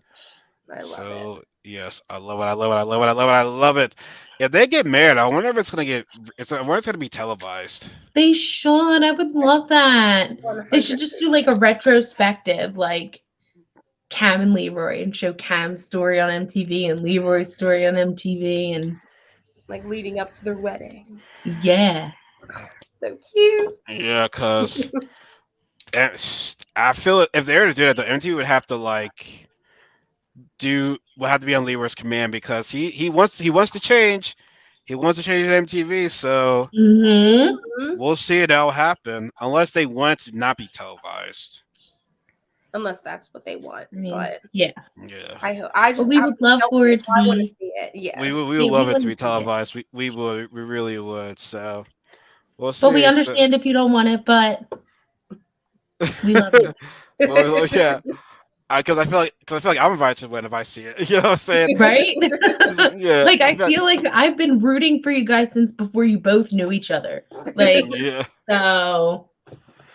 I love it. So yes, I love it. I love it. I love it. I love it. I love it. If they get married, I wonder if it's gonna get. I wonder if it's gonna be televised. They should. I would love that. They should just do like a 100%. retrospective, like Cam and Leroy, and show Cam's story on MTV and Leroy's story on MTV, and Like leading up to their wedding. yeah. So cute. Yeah, cause I feel if they were to do that, the MTV would have to will have to be on Leroy's command because he wants to change. He wants to change MTV, so Mm-hmm. Mhm. we'll see it. That'll happen unless they want it to not be televised. Unless that's what they want. I mean, But yeah. Yeah. I hope I But just we I'm would love for selfish. it to I want to be. see it. Yeah. We would Yeah, we love it to want be to see it. televised. We would. We really would. So we'll But we see. So, understand if you don't want it, but we love you. yeah, because I feel like I'm invited to win if I see it. You know what I'm saying? Right? Yeah, Like I feel like I've been rooting for you guys since before you both knew each other. Like yeah. so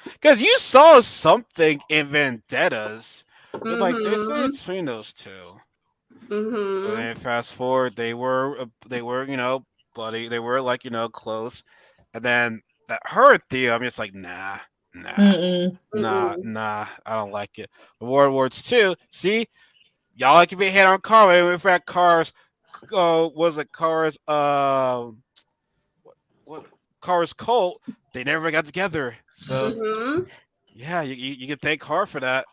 Because you saw something in Vendettas. It's like there's something Mhm. between those two. And Mhm. then fast forward, they were buddy. They were close. And then that her Theo, I'm just like nah. mm-mm. Mm-mm. I don't like it. Award Awards too. See, y'all like if you hit on Car, in fact, Cars, was it Cars? What Cars Colt? They never got together. So Mhm. yeah, you can thank Car for that. I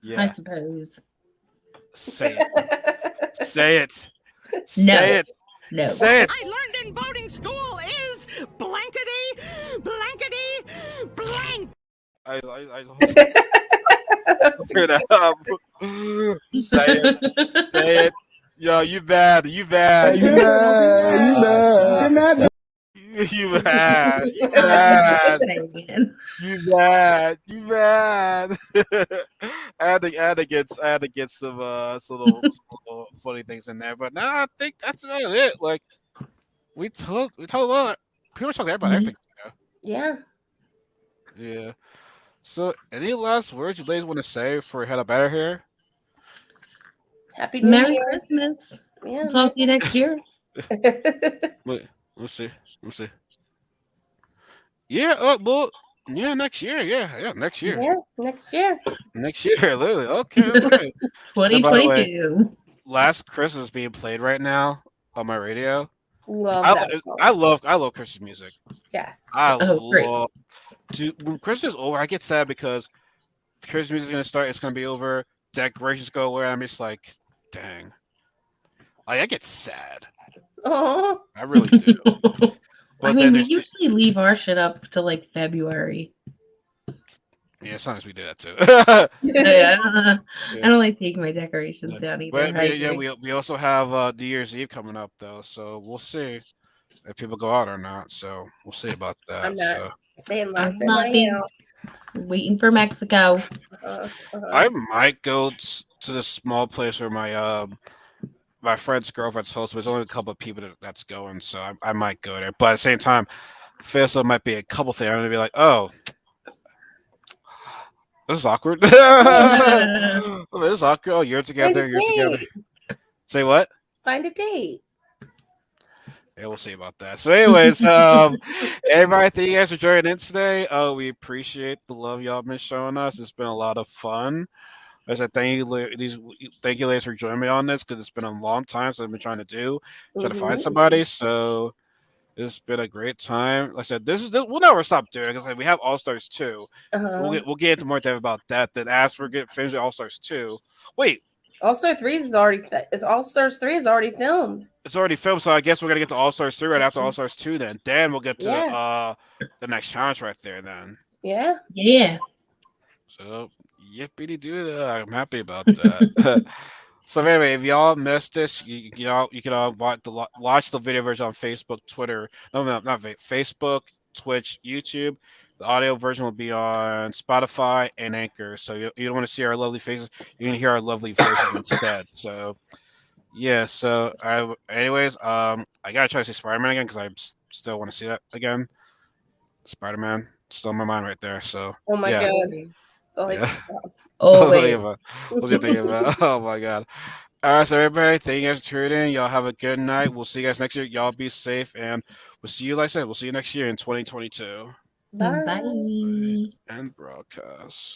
Yeah, suppose. say it, say it, No. say it, No. say it. I learned in boating school is blankety blank. I hear that. Say it, say it. Yo, you bad, you bad, you you bad, you bad. Man. You mad? You mad? I had to get some little funny things in there, but nah, I think that's about it. Like we told a lot. Pretty much talked about Mhm. everything. Yeah. Yeah. So, any last words you ladies want to say before we head up out of here? Happy New Merry Year. Christmas. Yeah. I'll talk to you next year. Wait, let's see. Let's see. Yeah. Well. Yeah. Next year. Yeah. Next year. Yeah. Next year. Next year. Literally. Okay. Okay. And by the way, 2022. Last Christmas is being played right now on my radio. Love that song. I love Christmas music. Yes. I Oh, great. love when Christmas is over. I get sad because Christmas music is gonna start. It's gonna be over. Decorations go away. I'm just like, dang. I get sad. Oh, I really do. I But mean, then we there's usually leave our shit up to like February. yeah, sometimes we do that too. Yeah, Yeah. I don't like taking my decorations Yeah. down either. But I yeah, agree. we also have New Year's Eve coming up though, so we'll see if people go out or not. So we'll see about I'm that. not So staying I'm locked in not my being house. waiting for Mexico. I might go to the small place where my friend's girlfriend's host. There's only a couple of people that's going, so I might go there. But at the same time, I feel so it might be a couple things. I'm gonna be like, oh, this is awkward. This is awkward. Oh, you're Find a together. You're together. date. Say what? Find a date. Yeah, we'll see about that. So, anyways, everybody, thank you guys for joining in today. We appreciate the love y'all been showing us. It's been a lot of fun. As I said, thank you, ladies, for joining me on this because it's been a long time since I've been trying to find somebody. So it's been a great time. Like I said, we'll never stop doing it because we have All Stars 2. We'll get into more depth about that. Then as we're getting finished with All Stars 2, wait, All Star 3 is already All Stars 3 is already filmed. it's already filmed, so I guess we're gonna get to All Stars 3 right after All Stars 2. Then we'll get to the next challenge right there. Then Yeah. Yeah. so yippee doo! I'm happy about that. So anyway, if y'all missed this, you can watch the video version on Facebook, Twitter. No, not Facebook, Twitch, YouTube. The audio version will be on Spotify and Anchor. So you don't want to see our lovely faces. You can hear our lovely voices instead. So yeah. So I gotta try to see Spider-Man again because I still want to see that again. Spider-Man still in my mind right there. So Oh my yeah, god. So yeah. Oh wait. What's your thinking about? Oh my god. All right, so everybody, thank you guys for tuning in. Y'all have a good night. We'll see you guys next year. Y'all be safe, and we'll see you. Like I said, we'll see you next year in 2022. Bye. Bye. And broadcast.